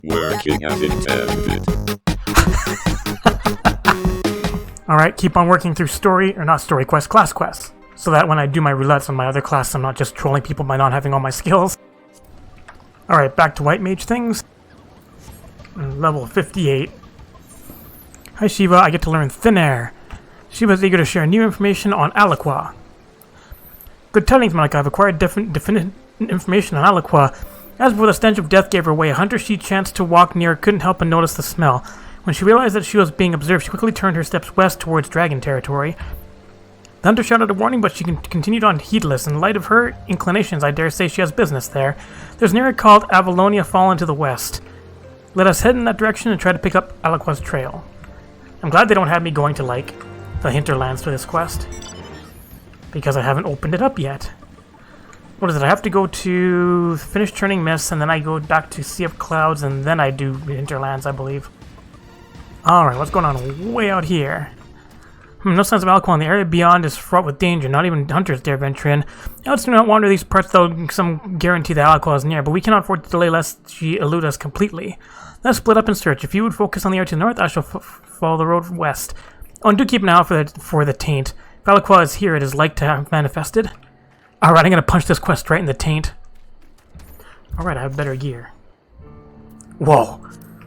Working as intended. Alright, keep on working through class quests. So that when I do my roulettes on my other class, I'm not just trolling people by not having all my skills. Alright, back to white mage things. Level 58. Hi Shiva, I get to learn Thin Air. Shiva's eager to share new information on Aliqua. Good tidings, Malika. I've acquired definite information on Aliqua. As before the stench of death gave her way, a hunter she chanced to walk near couldn't help but notice the smell. When she realized that she was being observed, she quickly turned her steps west towards dragon territory. The hunter shouted a warning, but she continued on heedless. In light of her inclinations, I dare say she has business there. There's an area called Avalonia Fallen to the west. Let us head in that direction and try to pick up Aliqua's trail. I'm glad they don't have me going to, like, the hinterlands for this quest, because I haven't opened it up yet. What is it? I have to go to finish turning mists, and then I go back to Sea of Clouds, and then I do hinterlands, I believe. Alright, what's going on way out here? No signs of Aliqua, and the area beyond is fraught with danger. Not even hunters dare venture in. Elves do not wander these parts, though some guarantee that Aliqua is near, but we cannot afford to delay lest she elude us completely. Let's split up and search. If you would focus on the area to the north, I shall follow the road west. Oh, and do keep an eye out for the taint. If Aliqua is here, it is like to have manifested. Alright, I'm gonna punch this quest right in the taint. Alright, I have better gear. Whoa.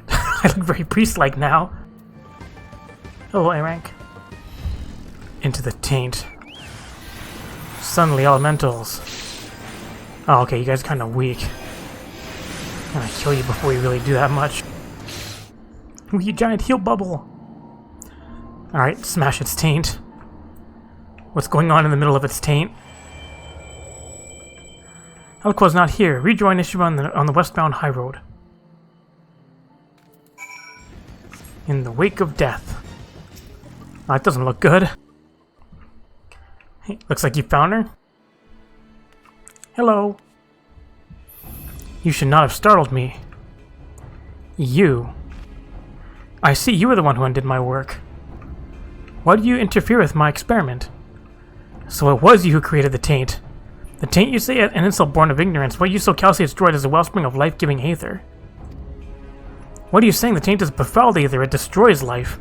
I look very priest-like now. Hello, A rank. Into the taint. Suddenly, elementals. Oh, okay, you guys are kind of weak. I'm gonna kill you before you really do that much. Ooh, you giant heal bubble! Alright, smash its taint. What's going on in the middle of its taint? Aliqua's not here. Rejoin Ishiva on the westbound high road. In the wake of death. Oh, that doesn't look good. Hey, looks like you found her. Hello. You should not have startled me. You. I see you were the one who undid my work. Why did you interfere with my experiment? So it was you who created the taint. The taint, you say, an insult born of ignorance. What you so callously destroyed is a wellspring of life-giving aether. What are you saying? The taint is befouled aether. It destroys life.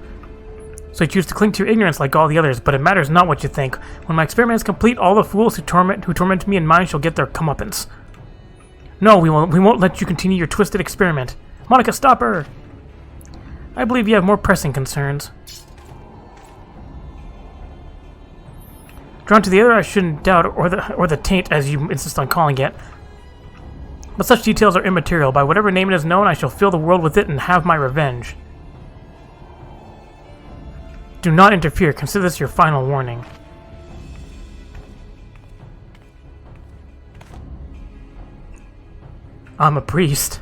So you choose to cling to your ignorance like all the others, but it matters not what you think. When my experiment is complete, all the fools who torment me and mine shall get their comeuppance. No, we won't let you continue your twisted experiment. Monica, stop her! I believe you have more pressing concerns. Drawn to the other, I shouldn't doubt, or the taint, as you insist on calling it. But such details are immaterial. By whatever name it is known, I shall fill the world with it and have my revenge. Do not interfere. Consider this your final warning. I'm a priest.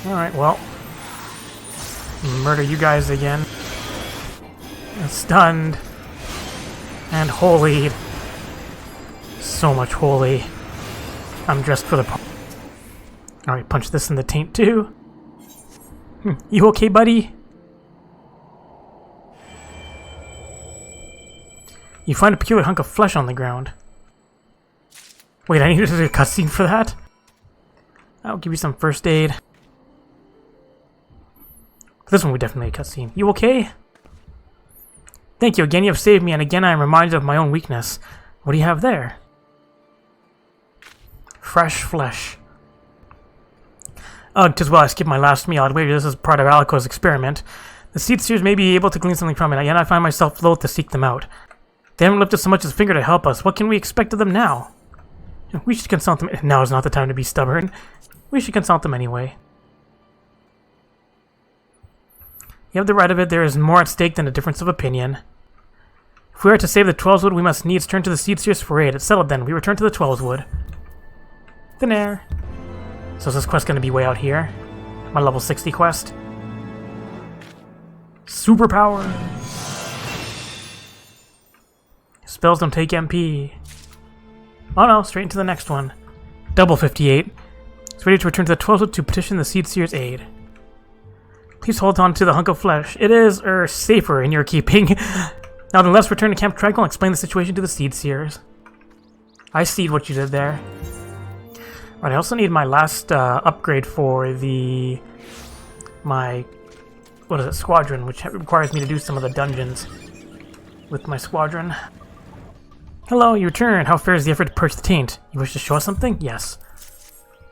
Alright, well. Murder you guys again. Stunned. And holy. So much holy. I'm dressed for the... Alright, punch this in the taint too. You okay, buddy? You find a peculiar hunk of flesh on the ground. Wait, I needed a cutscene for that? I'll give you some first aid. For this one, we definitely need a cutscene. You okay? Thank you. Again, you have saved me, and again I am reminded of my own weakness. What do you have there? Fresh flesh. Oh, 'tis well I skipped my last meal. I'd wager this is part of Aliqua's experiment. The seed seers may be able to glean something from it, yet I find myself loath to seek them out. They haven't lifted so much as a finger to help us. What can we expect of them now? We should consult them. Now is not the time to be stubborn. We should consult them anyway. You have the right of it. There is more at stake than a difference of opinion. If we are to save the Twelveswood, we must needs turn to the seed seers for aid. It's settled then. We return to the Twelveswood. Thin Air. So is this quest going to be way out here? My level 60 quest? Superpower! Spells don't take MP. Oh no, straight into the next one. Double 58. It's ready to return to the Twelveswood to petition the Seed Seer's aid. Please hold on to the hunk of flesh. It is, safer in your keeping. Now then, let's return to Camp Tranquil and explain the situation to the Seed Seers. I see what you did there. Right, I also need my last upgrade for my squadron, which requires me to do some of the dungeons with my squadron. Hello, you returned. How fares the effort to purge the taint? You wish to show us something? Yes.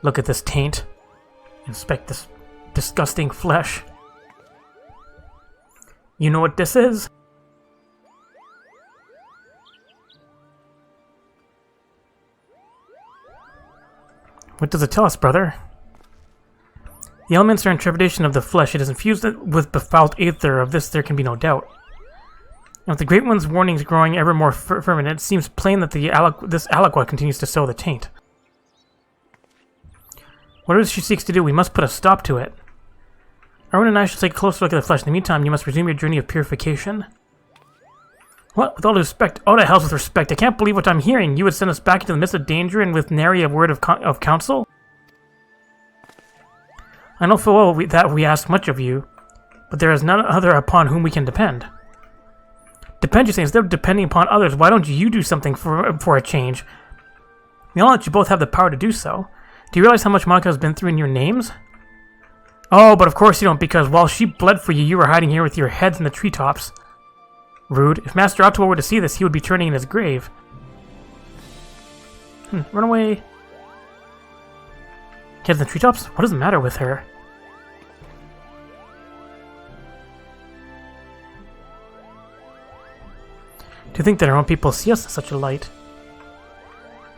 Look at this taint. Inspect this disgusting flesh. You know what this is? What does it tell us, brother? The elements are in trepidation of the flesh. It is infused with befouled aether. Of this there can be no doubt. And with the Great One's warnings growing ever more fervent, it seems plain that this aliquot continues to sow the taint. Whatever she seeks to do, we must put a stop to it. Arwen and I shall take a closer look at the flesh. In the meantime, you must resume your journey of purification. What? With all due respect? Oh, to hell with respect. I can't believe what I'm hearing. You would send us back into the midst of danger and with nary a word of counsel? I know full well that we ask much of you, but there is none other upon whom we can depend. Depend, you say, instead of depending upon others, why don't you do something for a change? We all know that you both have the power to do so. Do you realize how much Monica has been through in your names? Oh, but of course you don't, because while she bled for you, you were hiding here with your heads in the treetops. Rude. If Master Otto were to see this, he would be turning in his grave. Run away. Heads in the treetops? What is the matter with her? Do you think that our own people see us in such a light?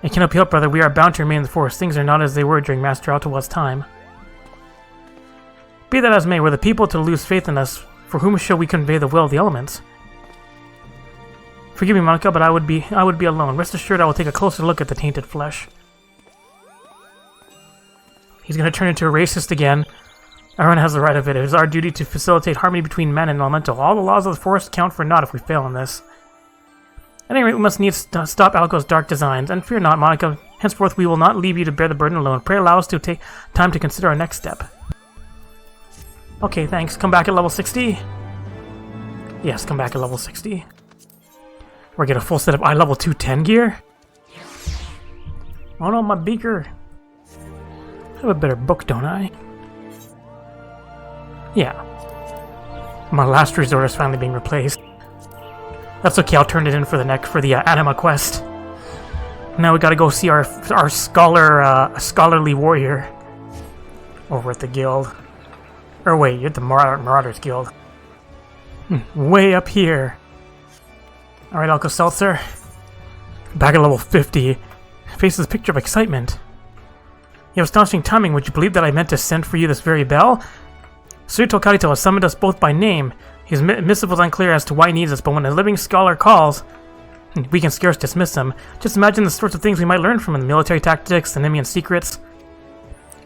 It cannot be helped, brother. We are bound to remain in the forest. Things are not as they were during Master Ottawa's time. Be that as may, were the people to lose faith in us, for whom shall we convey the will of the elements? Forgive me, Monica, but I would be alone. Rest assured I will take a closer look at the tainted flesh. He's going to turn into a racist again. Everyone has the right of it. It is our duty to facilitate harmony between men and elemental. All the laws of the forest count for naught if we fail in this. At any rate, we must needs stop Alco's dark designs. And fear not, Monica. Henceforth, we will not leave you to bear the burden alone. Pray allow us to take time to consider our next step. Okay, thanks. Come back at level 60? Yes, come back at level 60. Or get a full set of eye level 210 gear? Oh no, my beaker. I have a better book, don't I? Yeah. My last resort is finally being replaced. That's okay, I'll turn it in for the Anima quest. Now we gotta go see our scholarly warrior over at the guild. Or wait, you're at the Marauders Guild. Way up here. Alright, Alco Seltzer. Back at level 50. Faces a picture of excitement. You have astonishing timing. Would you believe that I meant to send for you this very bell? Surito Karito has summoned us both by name. His missive was unclear as to why he needs us, but when a living scholar calls, we can scarce dismiss him. Just imagine the sorts of things we might learn from him. Military tactics, Anemian secrets.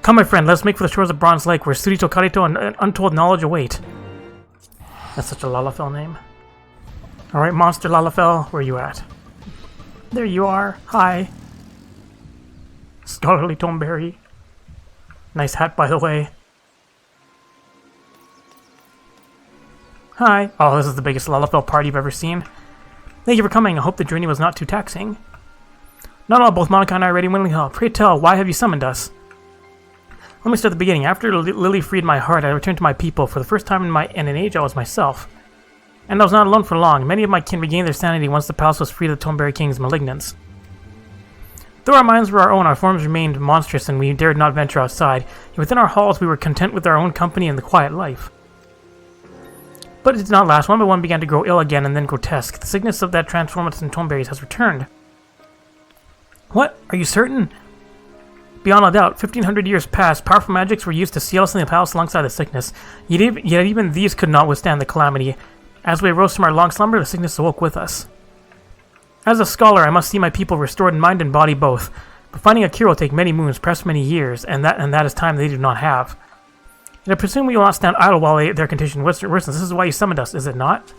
Come, my friend, let's make for the shores of Bronze Lake, where Surito Karito and untold knowledge await. That's such a Lalafell name. Alright, Monster Lalafell, where are you at? There you are. Hi. Scholarly Tonberry. Nice hat, by the way. Hi. Oh, this is the biggest Lalafell party you've ever seen. Thank you for coming. I hope the journey was not too taxing. Not all. Both Monica and I are ready and willing to help. Pray tell, why have you summoned us? Let me start at the beginning. After Lily freed my heart, I returned to my people. For the first time in an age, I was myself. And I was not alone for long. Many of my kin regained their sanity once the palace was freed of the Tonberry King's malignance. Though our minds were our own, our forms remained monstrous, and we dared not venture outside. Yet within our halls, we were content with our own company and the quiet life. But it did not last. One by one began to grow ill again, and then grotesque. The sickness of that transformance in Tonberries has returned. What? Are you certain? Beyond a doubt, 1,500 years passed. Powerful magics were used to seal us in the palace alongside the sickness. Yet even these could not withstand the calamity. As we arose from our long slumber, the sickness awoke with us. As a scholar, I must see my people restored in mind and body both. But finding a cure will take many moons, perhaps many years, and that is time they do not have. And I presume we will not stand idle while their condition worsens. This is why you summoned us, is it not?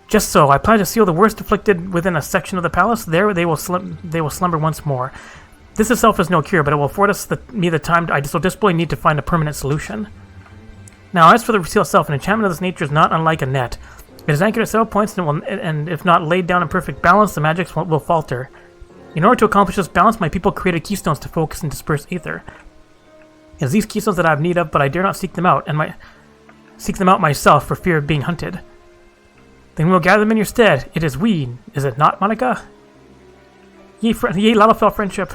Just so. I plan to seal the worst afflicted within a section of the palace. There they will slumber once more. This itself is no cure, but it will afford me the time I so desperately need to find a permanent solution. Now, as for the seal itself, an enchantment of this nature is not unlike a net. It is anchored at several points, and if not laid down in perfect balance, the magics will falter. In order to accomplish this balance, my people created keystones to focus and disperse aether. It is these keystones that I have need of, but I dare not seek them out, and seek them out myself for fear of being hunted. Then we'll gather them in your stead. It is we, is it not, Monica? Yay, Lalafell friendship.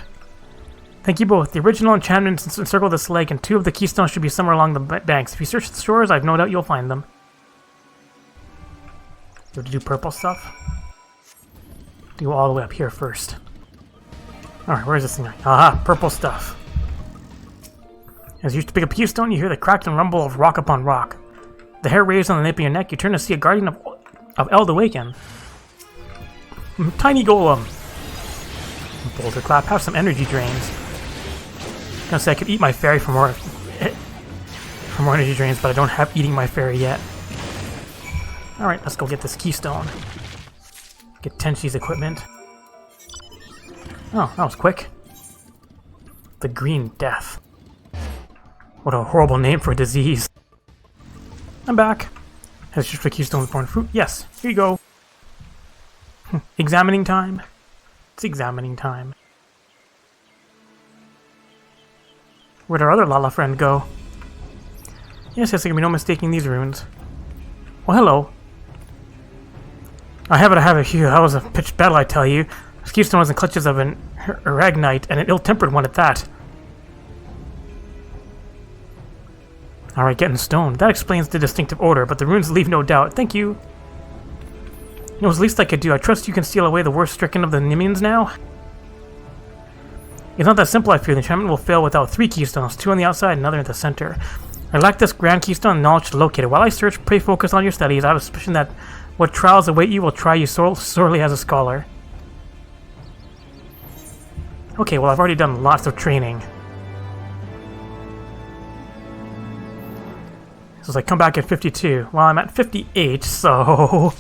Thank you both. The original enchantments encircle this lake, and 2 of the keystones should be somewhere along the banks. If you search the shores, I've no doubt you'll find them. You have to do purple stuff? Do all the way up here first. Alright, where's this thing? Aha, purple stuff. As you pick up a keystone, you hear the crack and rumble of rock upon rock. The hair raised on the nape of your neck, you turn to see a guardian of Eld awaken. Tiny golem. Boulder clap, have some energy drains. I was gonna say I could eat my fairy for more energy drains, but I don't have eating my fairy yet. Alright, let's go get this keystone. Get Tenshi's equipment. Oh, that was quick. The Green Death. What a horrible name for a disease. I'm back. Has just for keystone born fruit? Yes, here you go. Examining time. It's examining time. Where'd our other Lala friend go? Yes, there can be no mistaking these runes. Well, hello. I have it, Phew, that was a pitched battle, I tell you. This keystone was in clutches of an Aragnite, and an ill-tempered one at that. Alright, getting stoned. That explains the distinctive odor, but the runes leave no doubt. Thank you. It was the least I could do. I trust you can steal away the worst stricken of the Nimians now? It's not that simple, I fear. The enchantment will fail without 3 keystones, 2 on the outside and another at the center. I lack this grand keystone and knowledge to locate it. While I search, pray focus on your studies. I have a suspicion that what trials await you will try you sorely as a scholar. Okay, well I've already done lots of training. So I come back at 52. Well, I'm at 58, so...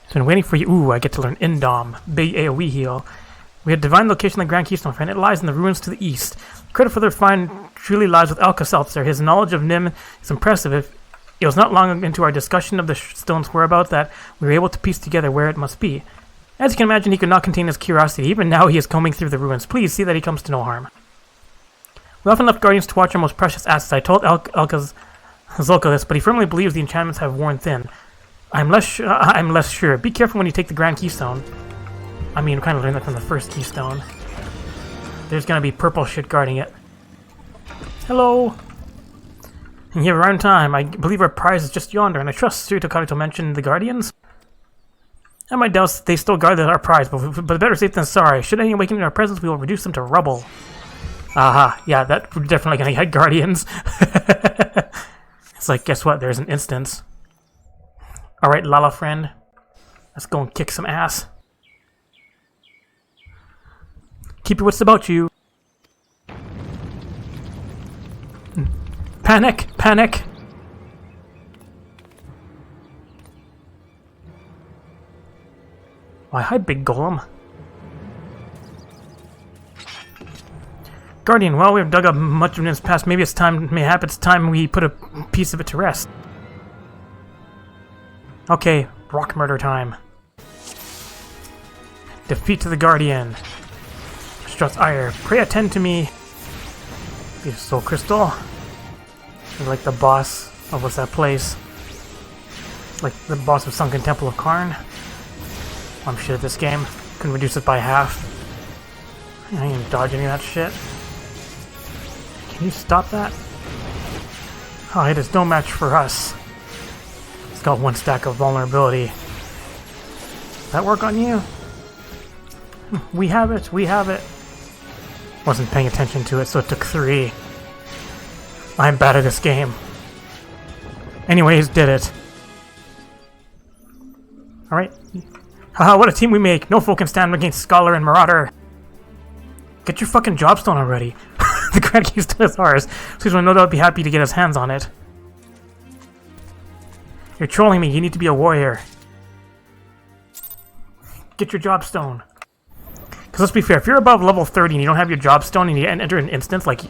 I've been waiting for you. Ooh, I get to learn Indom. Big AoE heal. We had divine location of the Grand Keystone, friend. It lies in the ruins to the east. Credit for their find truly lies with Alka-Seltzer. His knowledge of Nim is impressive. It was not long into our discussion of the stone's whereabouts that we were able to piece together where it must be. As you can imagine, he could not contain his curiosity. Even now he is combing through the ruins. Please see that he comes to no harm. We often left guardians to watch our most precious assets. I told Zulka this, but he firmly believes the enchantments have worn thin. I'm less sure. Be careful when you take the Grand Keystone. I mean, we kind of learned that from the first Keystone. There's gonna be purple shit guarding it. Hello! And here, around time. I believe our prize is just yonder, and I trust Sri Tokarito mentioned the Guardians? I might doubt they still guard our prize, but better safe than sorry. Should any awaken in our presence, we will reduce them to rubble. Aha, yeah, that we're definitely gonna get Guardians. It's like, guess what? There's an instance. Alright, Lala friend. Let's go and kick some ass. Keep your wits about you. Panic! Panic! Why, hi, big golem. Guardian, well, we've dug up much of its past. Maybe it's time, mayhap it's time we put a piece of it to rest. Okay, rock murder time. Defeat to the Guardian. Strut's ire. Pray attend to me. Use Soul Crystal. You're like the boss of what's that place? Like the boss of Sunken Temple of Karn. I'm shit at this game. Couldn't reduce it by half. I ain't even dodge any of that shit. Can you stop that? Oh, it is no match for us. It's got 1 stack of vulnerability. Does that work on you? We have it, we have it. Wasn't paying attention to it, so it took 3. I'm bad at this game. Anyways, did it. Alright. Haha, what a team we make. No foe can stand against Scholar and Marauder. Get your fucking jobstone already. The Grand Keystone is ours, so he's no doubt be happy to get his hands on it. You're trolling me, you need to be a warrior. Get your jobstone. Because let's be fair, if you're above level 30 and you don't have your jobstone and you enter an instance, like,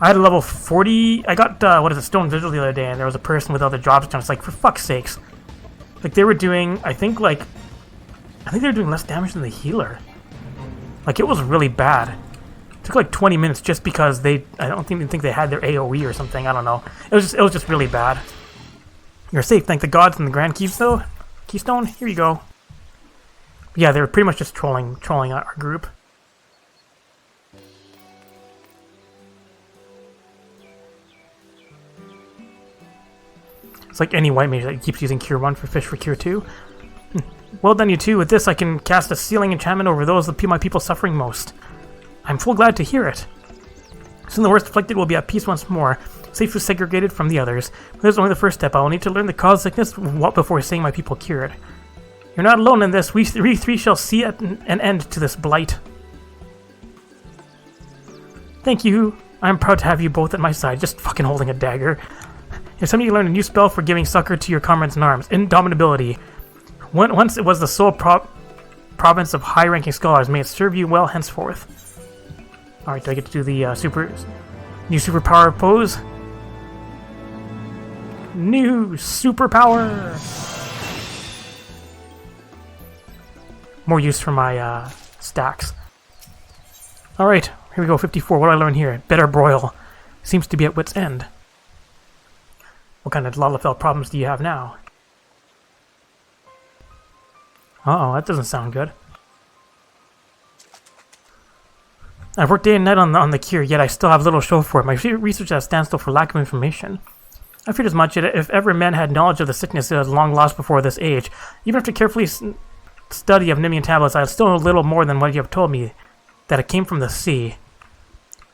I had a level 40, I got, Stone Vigil the other day, and there was a person without the jobstone. It's like, for fuck's sakes. Like, they were doing, I think they were doing less damage than the healer. Like, it was really bad. It took like 20 minutes just because I don't even think they had their AoE or something. I don't know. It was just really bad. You're safe, thank the gods and the Grand Keystone. Here you go. Yeah, they were pretty much just trolling our group. It's like any white mage that keeps using Cure 1 for fish for Cure 2. Well done, you two. With this, I can cast a sealing enchantment over those of my people suffering most. I'm full glad to hear it. Soon the worst afflicted will be at peace once more, safely segregated from the others. But this is only the first step. I will need to learn the cause of sickness before seeing my people cured. You're not alone in this. We three shall see an end to this blight. Thank you. I'm proud to have you both at my side, just fucking holding a dagger. If somebody learned a new spell for giving succor to your comrades in arms, Indomitability. Once it was the sole province of high-ranking scholars, may it serve you well henceforth. Alright, do I get to do the new superpower pose? New superpower! More use for my stacks. Alright, here we go, 54. What do I learn here? Better broil. Seems to be at wit's end. What kind of Lalafell problems do you have now? Uh-oh, that doesn't sound good. I've worked day and night on the cure, yet I still have little to show for it. My research at a standstill for lack of information. I feared as much that if ever men had knowledge of the sickness it was long lost before this age, even after carefully study of Nimian tablets, I still know little more than what you have told me, that it came from the sea.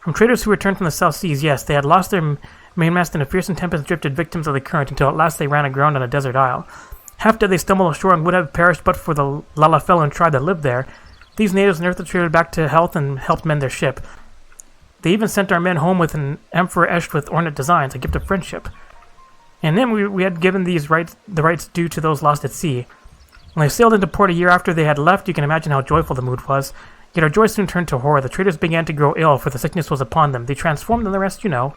From traders who returned from the South Seas, yes, they had lost their mainmast in a fearsome tempest, drifted victims of the current, until at last they ran aground on a desert isle. Half dead they stumbled ashore and would have perished but for the Lalafell tribe that lived there. These natives nursed the traders back to health and helped mend their ship. They even sent our men home with an amphora etched with ornate designs, a gift of friendship. And then we had given the rights due to those lost at sea. When they sailed into port a year after they had left, you can imagine how joyful the mood was. Yet our joy soon turned to horror. The traders began to grow ill, for the sickness was upon them. They transformed, and the rest you know.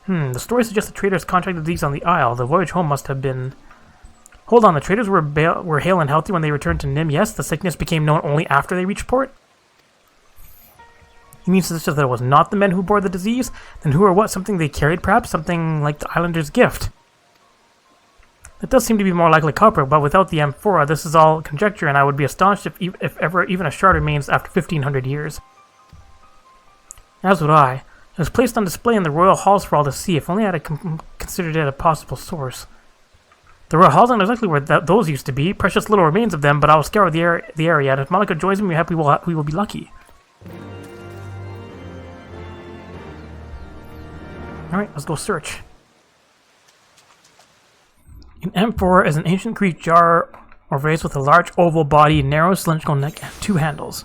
The story suggests the traders contracted these on the isle. The voyage home must have been... Hold on, the traders were hale and healthy when they returned to Nim. Yes, the sickness became known only after they reached port? He means to suggest that it was not the men who bore the disease? Then who or what? Something they carried, perhaps? Something like the islander's gift? That does seem to be more likely culprit, but without the amphora, this is all conjecture, and I would be astonished if ever even a shard remains after 1,500 years. As would I. It was placed on display in the royal halls for all to see, if only I had considered it a possible source. The royal halls aren't exactly where those used to be. Precious little remains of them, but I will scour the area, and if Malika joins me, we will be lucky. Alright, let's go search. An amphora is an ancient Greek jar or vase with a large oval body, narrow cylindrical neck, and 2 handles.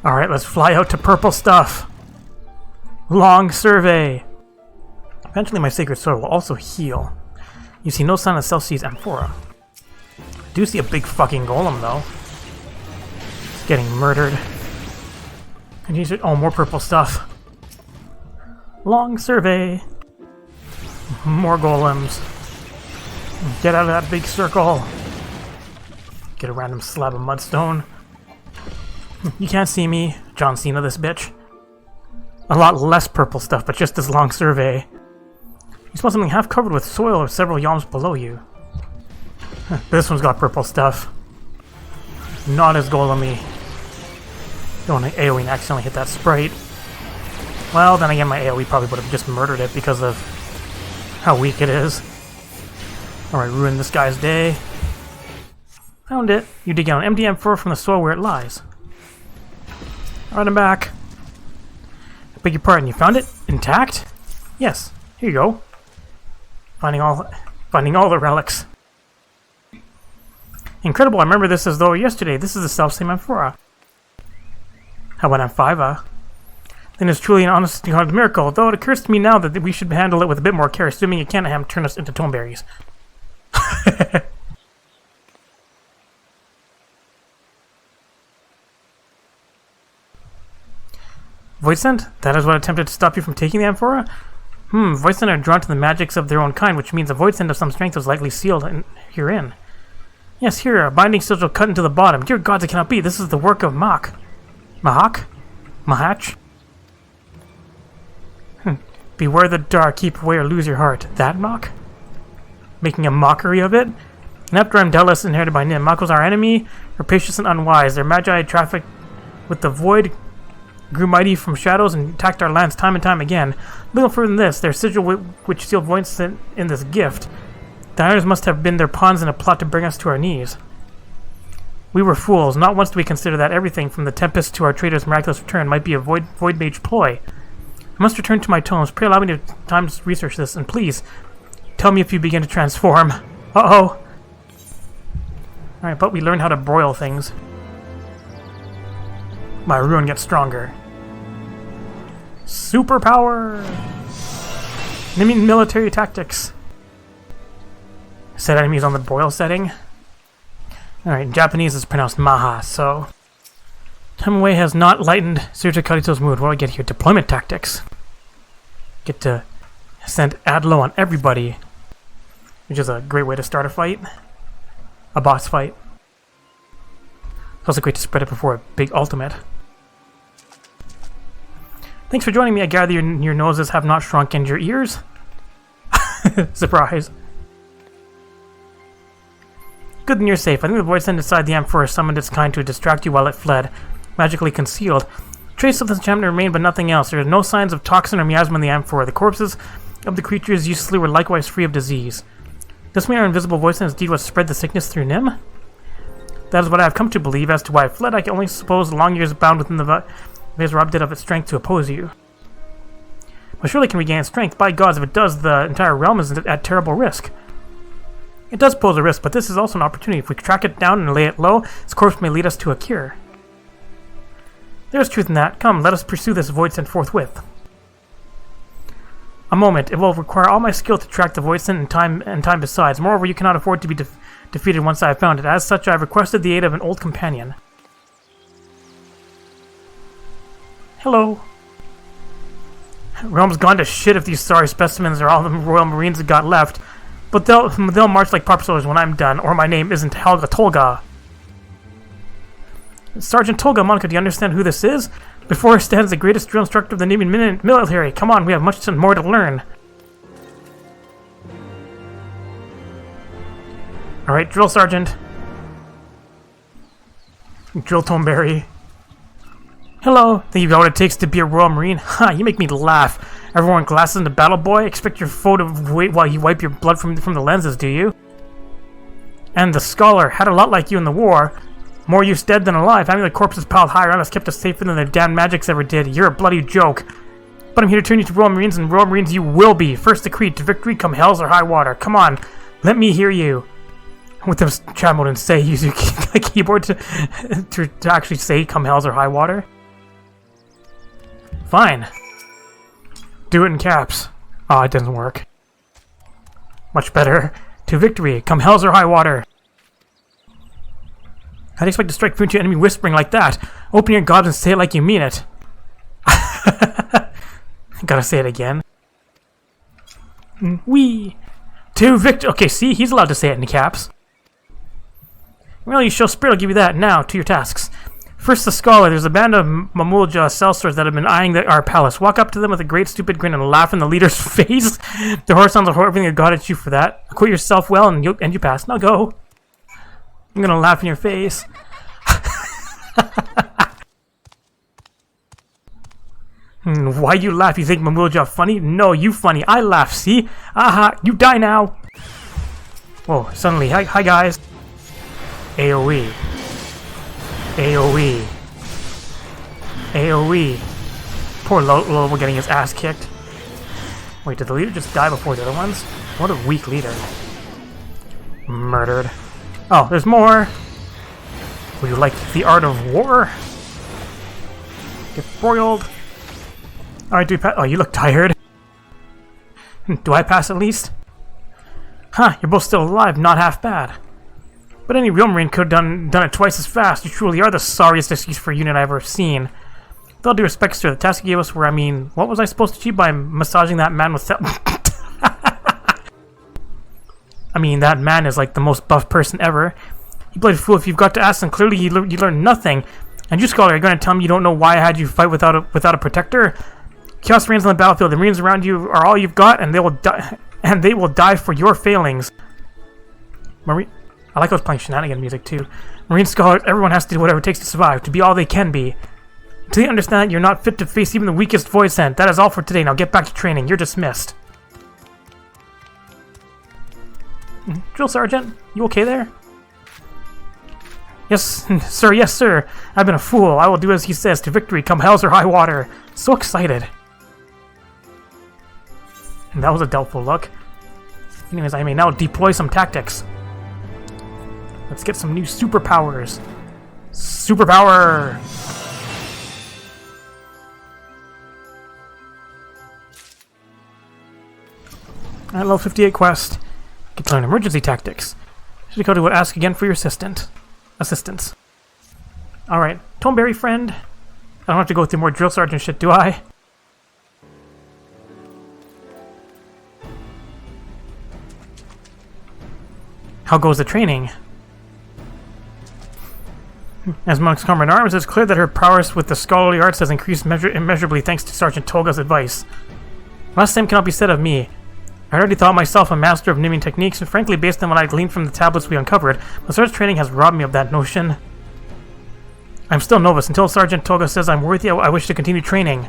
Alright, let's fly out to purple stuff. Long survey. Eventually my sacred sword will also heal. You see no sign of Celsius amphora. I do see a big fucking golem though. It's getting murdered. And you should, oh, more purple stuff. Long survey. More golems. Get out of that big circle. Get a random slab of mudstone. You can't see me. John Cena, this bitch. A lot less purple stuff, but just as long survey. You smell something half covered with soil or several yalms below you. This one's got purple stuff. Not as golemy. Don't want to AoE and accidentally hit that sprite. Well, then again, my AoE probably would have just murdered it because of how weak it is. Alright, ruin this guy's day. Found it. You dig out an empty amphora from the soil where it lies. Alright, I'm back. I beg your pardon, you found it? Intact? Yes. Here you go. Finding all the relics. Incredible, I remember this as though yesterday. This is the self-same amphora. How about Amphiva? Then it's truly an honest to God miracle, though it occurs to me now that we should handle it with a bit more care, assuming it can't turn us into Tonberries. Voidsent? That is what attempted to stop you from taking the amphora? Voidsent are drawn to the magics of their own kind, which means a voidsent of some strength was likely sealed herein. Yes, here, a binding sigil cut into the bottom. Dear gods, it cannot be. This is the work of Mahak. Mahak? Mahach? Beware the dark, keep away or lose your heart. That Mach? Making a mockery of it? And after I'm doubtless inherited by Nim, Mach was our enemy, rapacious and unwise. Their magi trafficked with the void, grew mighty from shadows, and attacked our lands time and time again. Little further than this, their sigil which sealed voice in this gift. The Irons must have been their pawns in a plot to bring us to our knees. We were fools. Not once do we consider that everything from the Tempest to our traitor's miraculous return might be a void mage ploy. I must return to my tomes. Pray allow me time to research this, and please, tell me if you begin to transform. Uh-oh. Alright, but we learned how to broil things. My ruin gets stronger. Superpower! I mean military tactics. Set enemies on the broil setting. Alright, in Japanese is pronounced Maha, so... Hemingway has not lightened Sergio Carito's mood. What do I get here? Deployment tactics. Get to send Adlo on everybody, which is a great way to start a fight. A boss fight. It's also great to spread it before a big ultimate. Thanks for joining me. I gather your noses have not shrunk and your ears? Surprise. Good, then you're safe. I think the void sent inside the Emperor summoned its kind to distract you while it fled. Magically concealed. Trace of the enchantment remained, but nothing else. There are no signs of toxin or miasma in the Amphora. The corpses of the creatures you slew were likewise free of disease. This may our invisible voice and its deed was spread the sickness through Nim? That is what I have come to believe. As to why I fled, I can only suppose the long years bound within the vase robbed it of its strength to oppose you. But surely it can regain strength. By gods, if it does, the entire realm is at terrible risk. It does pose a risk, but this is also an opportunity. If we track it down and lay it low, its corpse may lead us to a cure. There's truth in that. Come, let us pursue this void sent forthwith. A moment. It will require all my skill to track the void sent and time besides. Moreover, you cannot afford to be defeated once I have found it. As such, I have requested the aid of an old companion. Hello. Realm's gone to shit if these sorry specimens are all the Royal Marines that got left. But they'll march like proper soldiers when I'm done, or my name isn't Helga Tolga. Sergeant Tolga, Monica, do you understand who this is? Before us stands the greatest drill instructor of the Nemean military. Come on, we have much more to learn. Alright, drill sergeant. Drill Tonberry. Hello, think you've got what it takes to be a Royal Marine? Ha, you make me laugh. Everyone glasses in the battle boy? Expect your foe to wait while you wipe your blood from the lenses, do you? And the scholar had a lot like you in the war. More use dead than alive. Having the corpses piled high around us kept us safer than their damn magics ever did. You're a bloody joke. But I'm here to turn you to Royal Marines, and Royal Marines you will be. First decree, to victory come hells or high water. Come on, let me hear you. With this chat mode and say, use your keyboard to actually say come hells or high water. Fine. Do it in caps. Oh, it doesn't work. Much better. To victory, come hells or high water. How do you expect to strike through to your enemy whispering like that? Open your gobs and say it like you mean it. Gotta say it again. Wee. To victory. Okay, see, he's allowed to say it in caps. Well, you show spirit, I'll give you that. Now, to your tasks. First, the scholar. There's a band of Mamulja sellswords that have been eyeing our palace. Walk up to them with a great stupid grin and laugh in the leader's face. The horse sounds like everything God at you for that. Acquit yourself well and you pass. Now go. I'm gonna laugh in your face. Why you laugh? You think Mamulja funny? No, you funny. I laugh, see? Aha, you die now. Whoa, suddenly, hi guys. AoE. AoE. AoE. Poor Lobo getting his ass kicked. Wait, did the leader just die before the other ones? What a weak leader. Murdered. Oh, there's more. Would you like the art of war? Get broiled. Alright, do we pass? Oh, you look tired. Do I pass at least? Huh, you're both still alive, not half bad. But any real Marine could have done it twice as fast. You truly are the sorriest excuse for a unit I've ever seen. With all due respect, sir, the task you gave us were, what was I supposed to achieve by massaging that man with that man is like the most buff person ever. You bloody fool, if you've got to ask, then clearly you learned nothing. And you, Scholar, are going to tell me you don't know why I had you fight without a protector? Chaos reigns on the battlefield. The Marines around you are all you've got, and they will die. And they will die for your failings. I like I was playing shenanigan music too. Marine Scholars, everyone has to do whatever it takes to survive, to be all they can be. Until you understand that you're not fit to face even the weakest void sent. That is all for today. Now get back to training. You're dismissed. Drill Sergeant, you okay there? Yes, sir, yes, sir. I've been a fool. I will do as he says, to victory, come hells or high water. So excited. And that was a doubtful look. Anyways, I may now deploy some tactics. Let's get some new superpowers. Superpower! Alright, level 58 quest. Get to learn emergency tactics. Should we go to ask again for your assistance? Alright, Tonberry friend. I don't have to go through more drill sergeant shit, do I? How goes the training? As Monk's Comrade Arms, it's clear that her prowess with the scholarly arts has increased immeasurably thanks to Sergeant Tolga's advice. Last same cannot be said of me. I already thought myself a master of niming techniques, and frankly, based on what I gleaned from the tablets we uncovered, but such training has robbed me of that notion. I'm still novice. Until Sergeant Tolga says I'm worthy, I wish to continue training.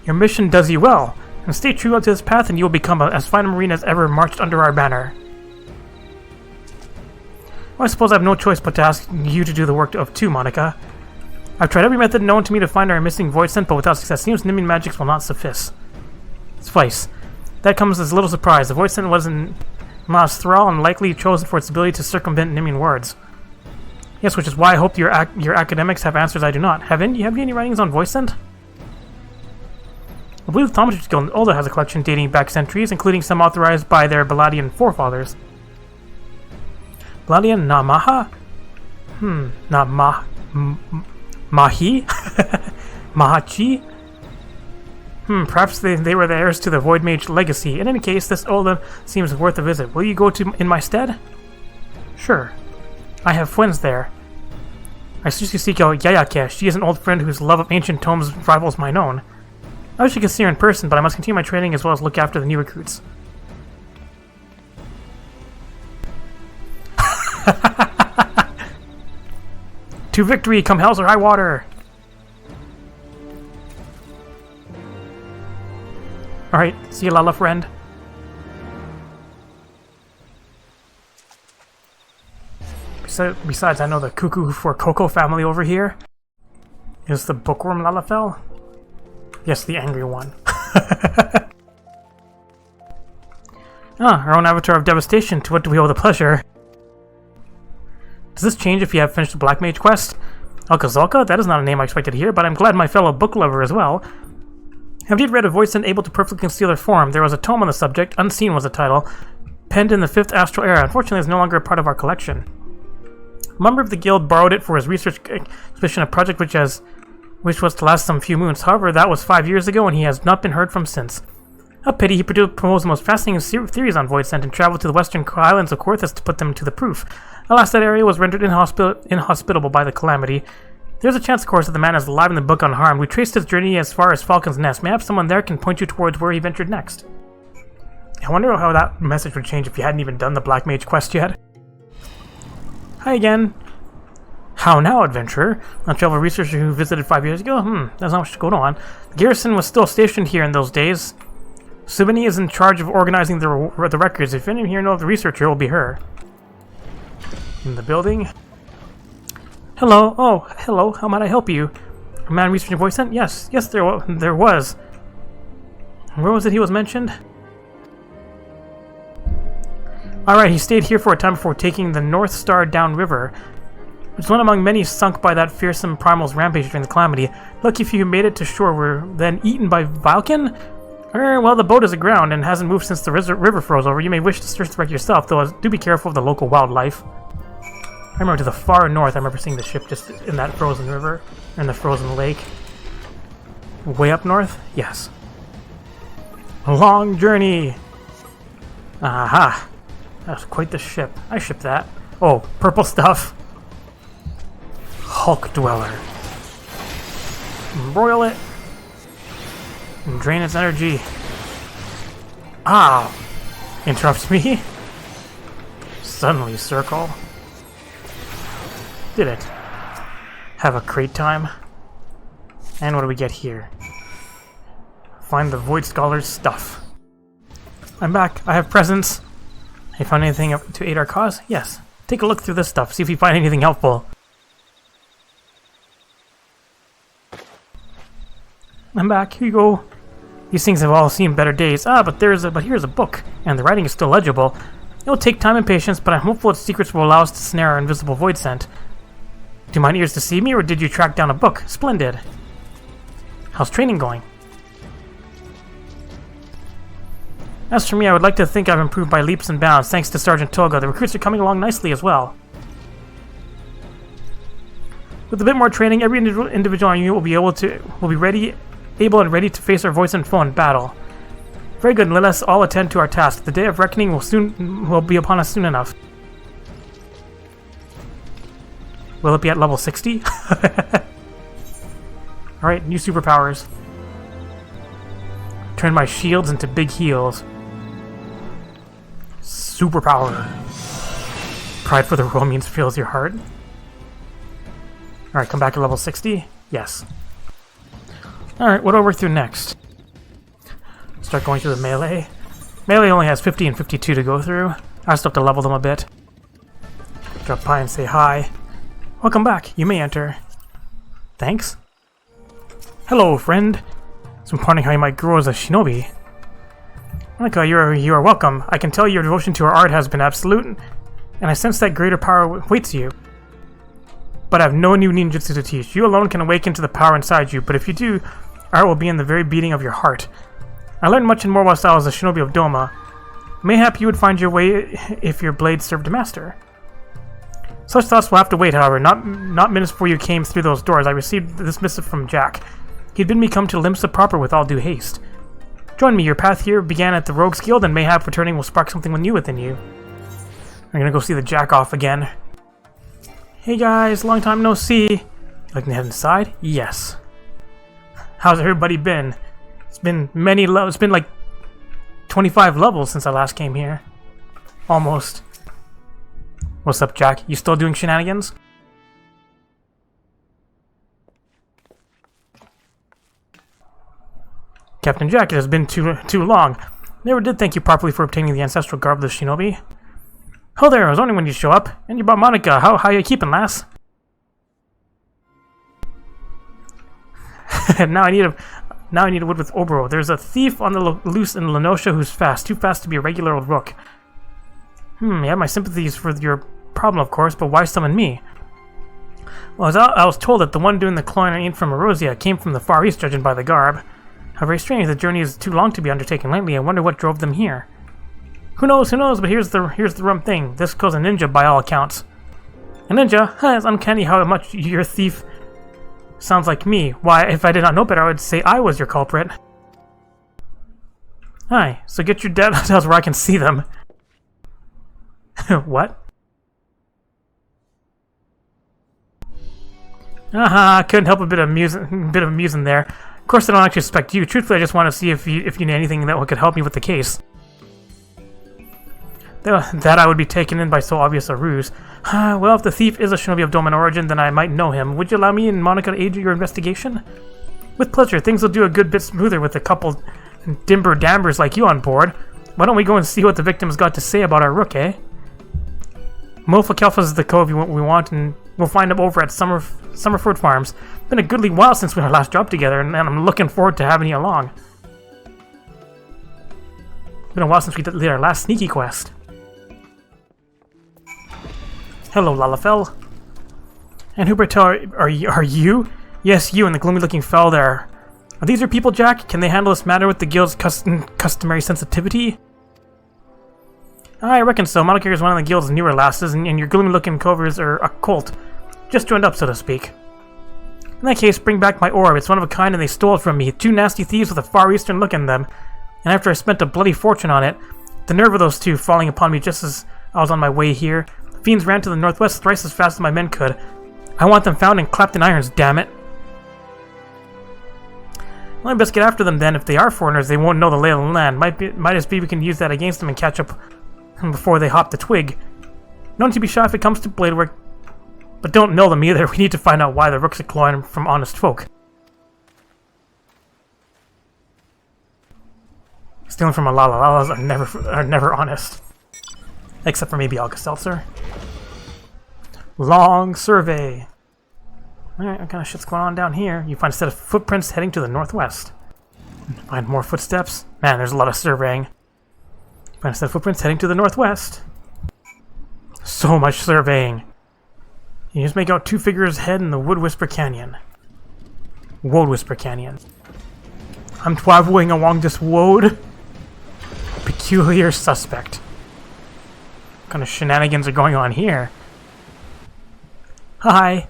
Your mission does you well, and stay true to this path and you will become as fine a Marine as ever marched under our banner. Well, I suppose I have no choice but to ask you to do the work of two, Monica. I've tried every method known to me to find our missing void scent, but without success. Seems niming magics will not suffice. That comes as little surprise. The void scent was in Ma's thrall and likely chosen for its ability to circumvent niming words. Yes, which is why I hope your academics have answers I do not. Have you any writings on void scent? I believe the Thaumaturge Guild in Ulda has a collection dating back centuries, including some authorized by their Baladian forefathers. Baladian Namaha? Mahi? Mahachi? Perhaps they were the heirs to the Void Mage legacy. In any case, this Ulda seems worth a visit. Will you go in my stead? Sure. I have friends there. I seriously seek out Yayake. She is an old friend whose love of ancient tomes rivals mine own. I wish I could see her in person, but I must continue my training as well as look after the new recruits. To victory, come hells or high water! Alright, see you, Lala friend. Besides, I know the Cuckoo for Coco family over here. Is the bookworm Lalafell? Yes, the angry one. Our own avatar of devastation. To what do we owe the pleasure? Does this change if you have finished the Black Mage quest? Alkazalka? That is not a name I expected to hear, but I'm glad my fellow book lover as well. Have you read A Voice able to perfectly conceal their form? There was a tome on the subject, Unseen was the title, penned in the 5th Astral Era. Unfortunately, it's no longer a part of our collection. A member of the guild borrowed it for his research expedition, a project which was to last some few moons. However, that was 5 years ago, and he has not been heard from since. A pity. He proposed the most fascinating theories on Void Scent and traveled to the western islands of Corthus to put them to the proof. Alas, that area was rendered inhospitable by the calamity. There's a chance, of course, that the man is alive in the book unharmed. We traced his journey as far as Falcon's Nest. May I have someone there can point you towards where he ventured next? I wonder how that message would change if you hadn't even done the Black Mage quest yet. Hi again. How now, adventurer? A travel researcher who visited 5 years ago? There's not much going on. The garrison was still stationed here in those days. Subini is in charge of organizing the records. If anyone here knows the researcher, it will be her. In the building. Hello. Oh, hello. How might I help you? A man researching voice scent? Yes, there was. Where was it he was mentioned? Alright, he stayed here for a time before taking the North Star downriver. It was one among many sunk by that fearsome primal's rampage during the calamity. Lucky few who made it to shore were then eaten by Valken? Well, the boat is aground and hasn't moved since the river froze over. You may wish to search the wreck yourself, though do be careful of the local wildlife. I remember to the far north, I remember seeing the ship just in that frozen river, in the frozen lake. Way up north? Yes. A long journey! Aha! That was quite the ship. I shipped that. Oh, purple stuff. Hulk Dweller. Broil it. And drain its energy. Ah! Interrupts me. Suddenly circle. Did it. Have a crate time. And what do we get here? Find the Void Scholar's stuff. I'm back. I have presents. Have you found anything to aid our cause? Yes. Take a look through this stuff. See if you find anything helpful. I'm back. Here you go. These things have all seen better days. But here's a book, and the writing is still legible. It will take time and patience, but I'm hopeful its secrets will allow us to snare our invisible void scent. Do mine ears deceive me, or did you track down a book? Splendid. How's training going? As for me, I would like to think I've improved by leaps and bounds, thanks to Sergeant Toga. The recruits are coming along nicely as well. With a bit more training, every individual on you will be able and ready to face our voice and foe in battle. Very good, let us all attend to our task. The day of reckoning will be upon us soon enough. Will it be at level 60? Alright, new superpowers. Turn my shields into big heals. Superpower. Pride for the Romans fills your heart. Alright, come back to level 60? Yes. Alright, what do I work through next? Start going through the melee. Melee only has 50 and 52 to go through. I still have to level them a bit. Drop by and say hi. Welcome back. You may enter. Thanks. Hello, friend. So I'm wondering how you might grow as a shinobi. Monica, you are welcome. I can tell your devotion to our art has been absolute, and I sense that greater power waits you. But I have no new ninjutsu to teach. You alone can awaken to the power inside you, but if you do, art will be in the very beating of your heart. I learned much and more whilst I was a shinobi of Doma. Mayhap you would find your way if your blade served a master. Such thoughts will have to wait, however. Not minutes before you came through those doors, I received this missive from Jack. He'd bid me come to Limsa proper with all due haste. Join me, your path here began at the Rogues Guild, and mayhap returning will spark something new within you. I'm gonna go see the Jack off again. Hey guys, long time no see. You like to head inside? Yes. How's everybody been? It's been it's been like 25 levels since I last came here. Almost. What's up, Jack? You still doing shenanigans? Captain Jack, it has been too long. Never did thank you properly for obtaining the ancestral garb of the shinobi. Oh there, I was wondering when you'd show up. And you brought Monica. How you keeping, lass? Now I need a wood with Obro. There's a thief on the loose in Lenosha who's fast. Too fast to be a regular old rook. You have my sympathies for your problem, of course, but why summon me? Well, I was told that the one doing the cloning from Erosia came from the Far East, judging by the garb. How very strange, the journey is too long to be undertaken lately. I wonder what drove them here. Who knows, but here's the rum thing. This goes a ninja by all accounts. A ninja? It's uncanny how much your thief sounds like me. Why, if I did not know better, I would say I was your culprit. Hi, so get your dead details where I can see them. What? Couldn't help a bit of amusing there. Of course, I don't actually suspect you. Truthfully, I just want to see if you knew anything that could help me with the case. That I would be taken in by so obvious a ruse. Well, if the thief is a shinobi of Doman origin, then I might know him. Would you allow me and Monica to aid your investigation? With pleasure. Things will do a good bit smoother with a couple dimber-dambers like you on board. Why don't we go and see what the victim's got to say about our rook, eh? Mofakelfa's the cove we want, and we'll find him over at Summerford Farms. Been a goodly while since we our last job together, and I'm looking forward to having you along. Been a while since we did our last sneaky quest. Hello, Lalafell. And Huberto, are you? Yes, you and the gloomy-looking fell there. Are these your people, Jack? Can they handle this matter with the guild's customary sensitivity? I reckon so. Monica is one of the guild's newer lasses, and your gloomy-looking covers are a cult. Just joined up, so to speak. In that case, bring back my orb. It's one of a kind, and they stole it from me. 2 nasty thieves with a Far Eastern look in them. And after I spent a bloody fortune on it, the nerve of those two falling upon me just as I was on my way here, Fiends ran to the northwest thrice as fast as my men could. I want them found and clapped in irons, damn it. Well, I best get after them then. If they are foreigners, they won't know the lay of the land. Might just be we can use that against them and catch up before they hop the twig. No need to be shy if it comes to blade work, but don't know them either. We need to find out why the rooks are clawing from honest folk. Stealing from a Lalas are never honest. Except for maybe Alka-Seltzer. Long survey. Alright, what kind of shit's going on down here? You find a set of footprints heading to the northwest. Find more footsteps. Man, there's a lot of surveying. Find a set of footprints heading to the northwest. So much surveying. You just make out two figures head in the Wood Whisper Canyon. Woad Whisper Canyon. I'm traveling along this woad. Peculiar suspect. What kind of shenanigans are going on here? Hi.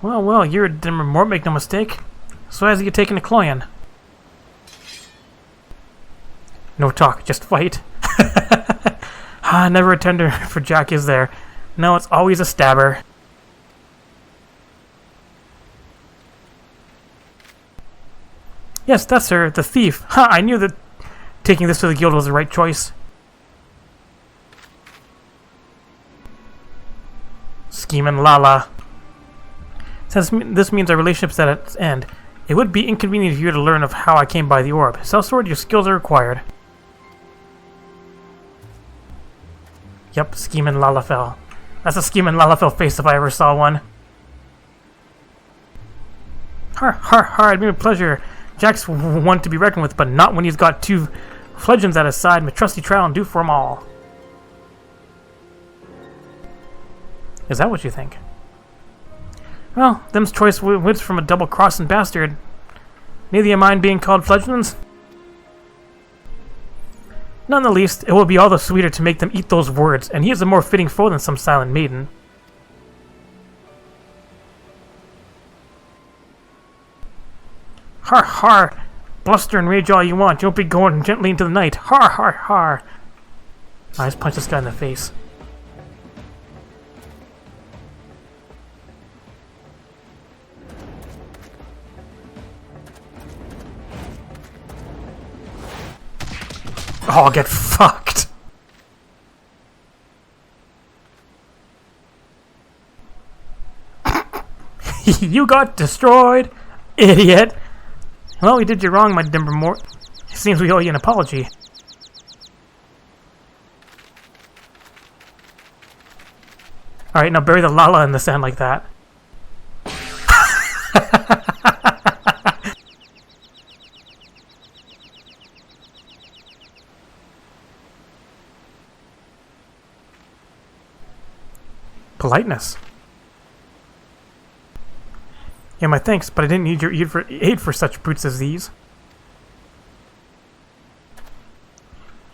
Well, you're a dimmer mort, make no mistake. So as you get taken to Cloyan. No talk, just fight. Never a tender for Jack, is there? No, it's always a stabber. Yes, that's her, the thief. I knew that taking this to the guild was the right choice. Schemin' Lala. Since this means our relationship's at its end, it would be inconvenient for you to learn of how I came by the orb. Sellsword, your skills are required. Yep, Schemin' Lalafell. That's a Schemin' Lalafell face if I ever saw one. It'd be a pleasure. Jack's one to be reckoned with, but not when he's got two fledglings at his side. My trusty trial and do for 'em all. Is that what you think? Well, them's choice wits from a double-crossing bastard. Neither you mind being called fledglings? None the least, it will be all the sweeter to make them eat those words, and he is a more fitting foe than some silent maiden. Har! Bluster and rage all you want, you won't be going gently into the night. Har! I just punched this guy in the face. Oh, get fucked! You got destroyed, idiot! Well, we did you wrong, my Dimbermort. It seems we owe you an apology. Alright, now bury the Lala in the sand like that. Politeness. Yeah, my thanks, but I didn't need your aid for such brutes as these.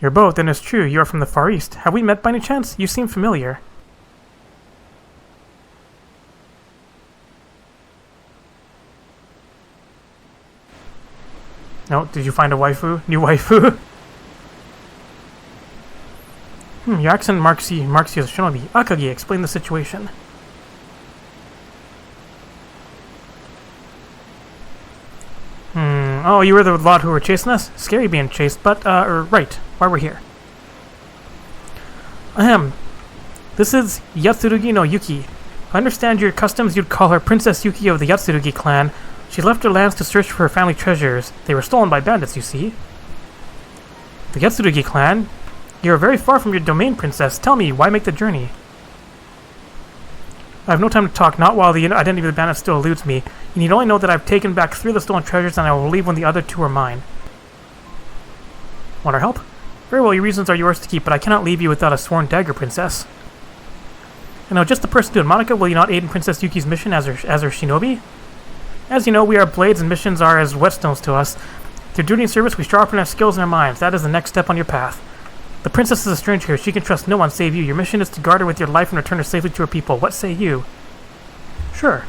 Your boat, then it's true, you are from the Far East. Have we met by any chance? You seem familiar. No, did you find a waifu? New waifu? Your accent marks you as a shinobi. Akagi, explain the situation. Oh, you were the lot who were chasing us? Scary being chased, but, right, why we're here. Ahem. This is Yatsurugi no Yuki. I understand your customs you'd call her Princess Yuki of the Yatsurugi clan. She left her lands to search for her family treasures. They were stolen by bandits, you see. The Yatsurugi clan? You're very far from your domain, princess. Tell me, why make the journey? I have no time to talk, not while the identity of the bandit still eludes me. You need only know that I've taken back 3 of the stolen treasures and I will leave when the other 2 are mine. Want our help? Very well, your reasons are yours to keep, but I cannot leave you without a sworn dagger, princess. I know just the person to do it. Monica, will you not aid in Princess Yuki's mission as her shinobi? As you know, we are blades and missions are as whetstones to us. Through duty and service, we sharpen our skills and our minds. That is the next step on your path. The princess is a stranger here. She can trust no one save you. Your mission is to guard her with your life and return her safely to her people. What say you? Sure.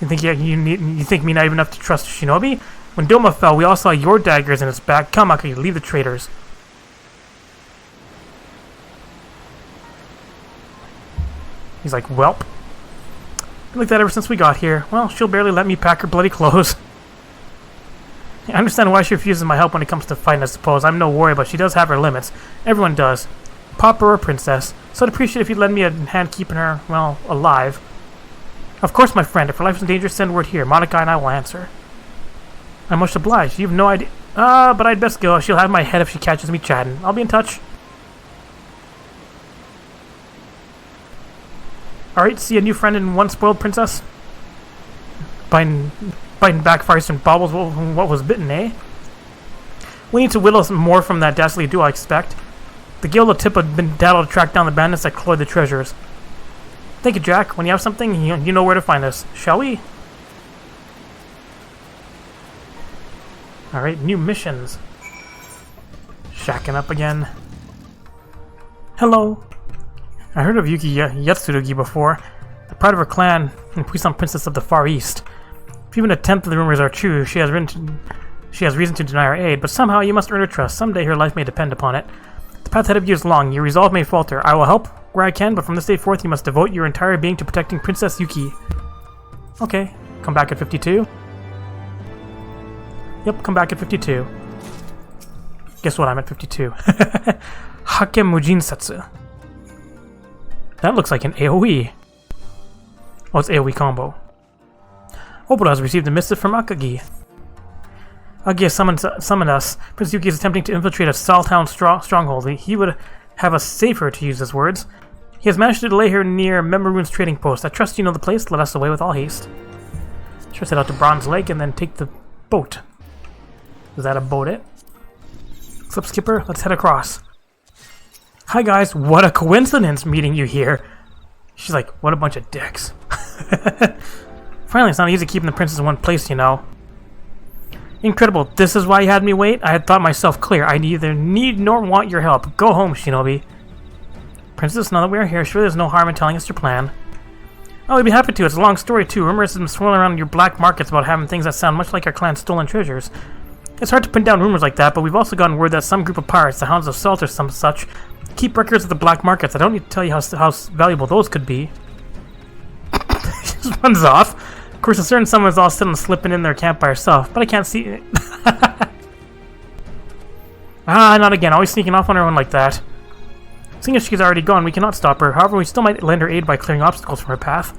You think me naive enough to trust Shinobi? When Doma fell, we all saw your daggers in his back. Come, Akagi, leave the traitors. He's like, welp. Been like that ever since we got here. Well, she'll barely let me pack her bloody clothes. I understand why she refuses my help when it comes to fighting, I suppose. I'm no warrior, but she does have her limits. Everyone does. Pauper or princess. So I'd appreciate if you'd lend me a hand keeping her, well, alive. Of course, my friend. If her life's in danger, send word here. Monica and I will answer. I'm much obliged. You have no idea. But I'd best go. She'll have my head if she catches me chatting. I'll be in touch. Alright, see a new friend and one spoiled princess? Biting backfires and baubles what was bitten, eh? We need to whittle some more from that dastardly duo, I expect. The guild will tip had been daddled to track down the bandits that cloyed the treasures. Thank you, Jack. When you have something, you know where to find us. Shall we? Alright, new missions. Shacking up again. Hello. I heard of Yuki Yatsurugi before. The pride of her clan and puissant princess of the Far East. If even a tenth of the rumors are true, she has reason to deny our aid, but somehow you must earn her trust. Someday her life may depend upon it. The path ahead of you is long. Your resolve may falter. I will help where I can, but from this day forth you must devote your entire being to protecting Princess Yuki. Okay. Come back at 52. Yep, come back at 52. Guess what? I'm at 52. Hake Mujinsetsu. That looks like an AoE. Oh, it's AoE combo. Oboro has received a missive from Akagi. Akagi has summoned us. Prince Yuki is attempting to infiltrate a Saltown stronghold. He would have us safer, to use his words. He has managed to delay her near Memorune's trading post. I trust you know the place. Let us away with all haste. Let's head out to Bronze Lake and then take the boat. Is that a boat it? Slip skipper, let's head across. Hi guys, what a coincidence meeting you here. She's like, what a bunch of dicks. Finally, it's not easy keeping the princess in one place, you know. Incredible, this is why you had me wait? I had thought myself clear. I neither need nor want your help. Go home, Shinobi. Princess, now that we are here, sure there's no harm in telling us your plan. Oh, we'd be happy to. It's a long story, too. Rumors have been swirling around your black markets about having things that sound much like our clan's stolen treasures. It's hard to pin down rumors like that, but we've also gotten word that some group of pirates, the Hounds of Salt or some such, keep records of the black markets. I don't need to tell you how valuable those could be. She just runs off. Of course, a certain someone's all sitting slipping in their camp by herself, but I can't see it. Not again. Always sneaking off on her own like that. Seeing as she's already gone, we cannot stop her. However, we still might lend her aid by clearing obstacles from her path.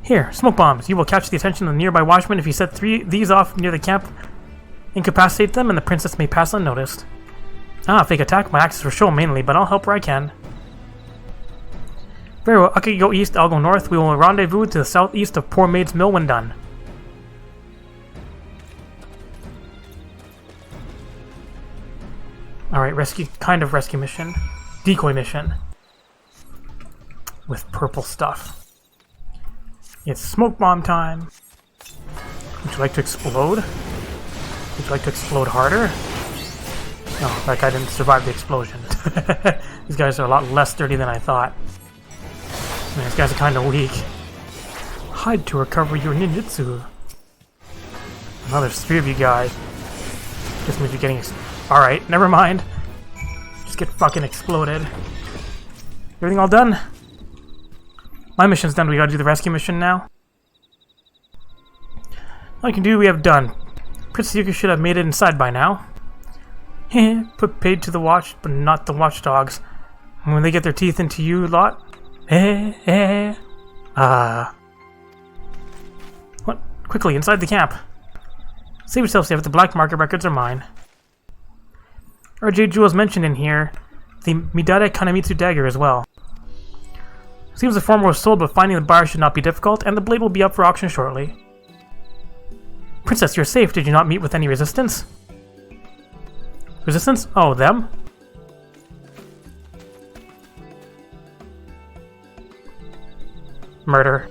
Here, smoke bombs. You will catch the attention of the nearby watchmen if you set these off near the camp. Incapacitate them, and the princess may pass unnoticed. Fake attack. My axes for show mainly, but I'll help where I can. Very well. Akagi go east, I'll go north. We will rendezvous to the southeast of Poor Maid's Mill when done. Alright, kind of rescue mission. Decoy mission. With purple stuff. It's smoke bomb time. Would you like to explode? Would you like to explode harder? No, that guy didn't survive the explosion. These guys are a lot less sturdy than I thought. Man, these guys are kind of weak. Hide to recover your ninjutsu. Oh, there's 3 of you guys. Just means you're getting... Alright, never mind. Just get fucking exploded. Everything all done? My mission's done. We gotta do the rescue mission now. All you can do, we have done. Princess Yuki should have made it inside by now. Put paid to the watch, but not the watchdogs. And when they get their teeth into you lot... What? Quickly, inside the camp. Save yourself, Save. The black market records are mine. RJ Jewels mentioned in here. The Midare Kanemitsu dagger as well. Seems the former was sold, but finding the buyer should not be difficult, and the blade will be up for auction shortly. Princess, you're safe. Did you not meet with any resistance? Resistance? Oh, them? murder.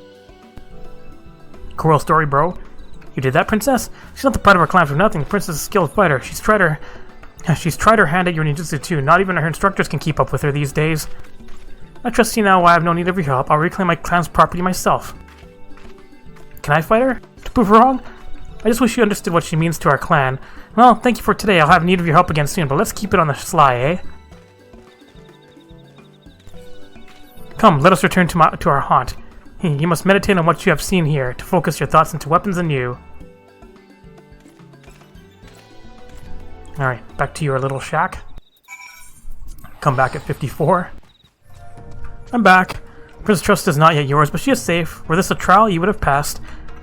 Cool story, bro. You did that, princess? She's not the pride of our clan for nothing. The princess is a skilled fighter. She's tried her hand at your ninjutsu too. Not even her instructors can keep up with her these days. I trust you now. I have no need of your help. I'll reclaim my clan's property myself. Can I fight her? To prove her wrong? I just wish you understood what she means to our clan. Well, thank you for today. I'll have need of your help again soon, but let's keep it on the sly, eh? Come, let us return to our haunt. You must meditate on what you have seen here, to focus your thoughts into weapons anew. Alright, back to your little shack. Come back at 54. I'm back. Princess Trust is not yet yours, but she is safe. Were this a trial, you would have passed.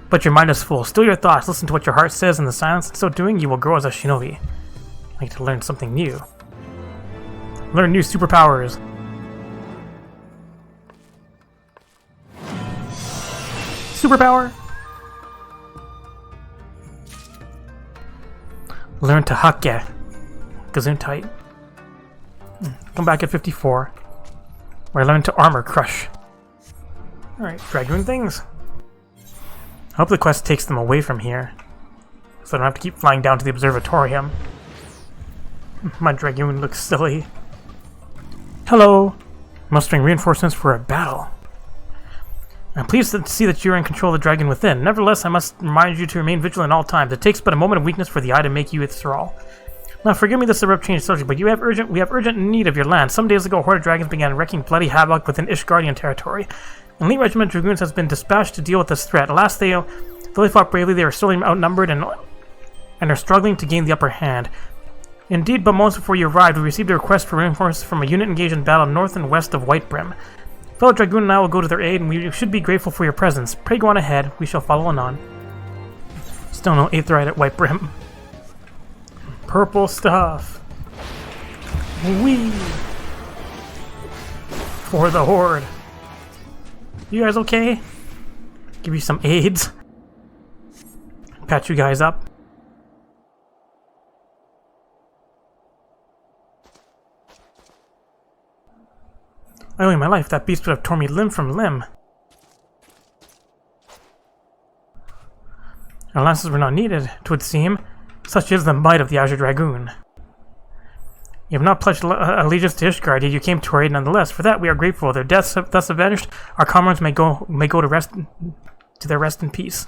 But your mind is full. Still your thoughts. Listen to what your heart says in the silence. In so doing, you will grow as a shinobi. I get to learn something new. Learn new superpowers. Superpower? Learn to hake. Gesundheit. Come back at 54. Where I learn to armor crush. Alright, dragoon things. I hope the quest takes them away from here, so I don't have to keep flying down to the observatorium. My dragoon looks silly. Hello! Mustering reinforcements for a battle. I'm pleased to see that you're in control of the dragon within. Nevertheless, I must remind you to remain vigilant at all times. It takes but a moment of weakness for the eye to make you its thrall. Now, forgive me this abrupt change of subject, but we have urgent need of your land. Some days ago, a horde of dragons began wreaking bloody havoc within Ishgardian territory. An elite regiment of dragoons has been dispatched to deal with this threat. Alas, though they fought bravely, they are still outnumbered and are struggling to gain the upper hand. Indeed, but moments before you arrived, we received a request for reinforcements from a unit engaged in battle north and west of Whitebrim. Fellow dragoon and I will go to their aid, and we should be grateful for your presence. Pray go on ahead. We shall follow anon. Still no 8th ride at Whitebrim. Purple stuff. Whee! For the horde. You guys okay? Give you some aids. Patch you guys up. I owe you my life. That beast would have torn me limb from limb. Our lances were not needed, 'twould seem. Such is the might of the Azure Dragoon. You have not pledged allegiance to Ishgard, yet you came to our aid nonetheless. For that we are grateful. Their deaths thus avenged, our comrades may go to their rest in peace.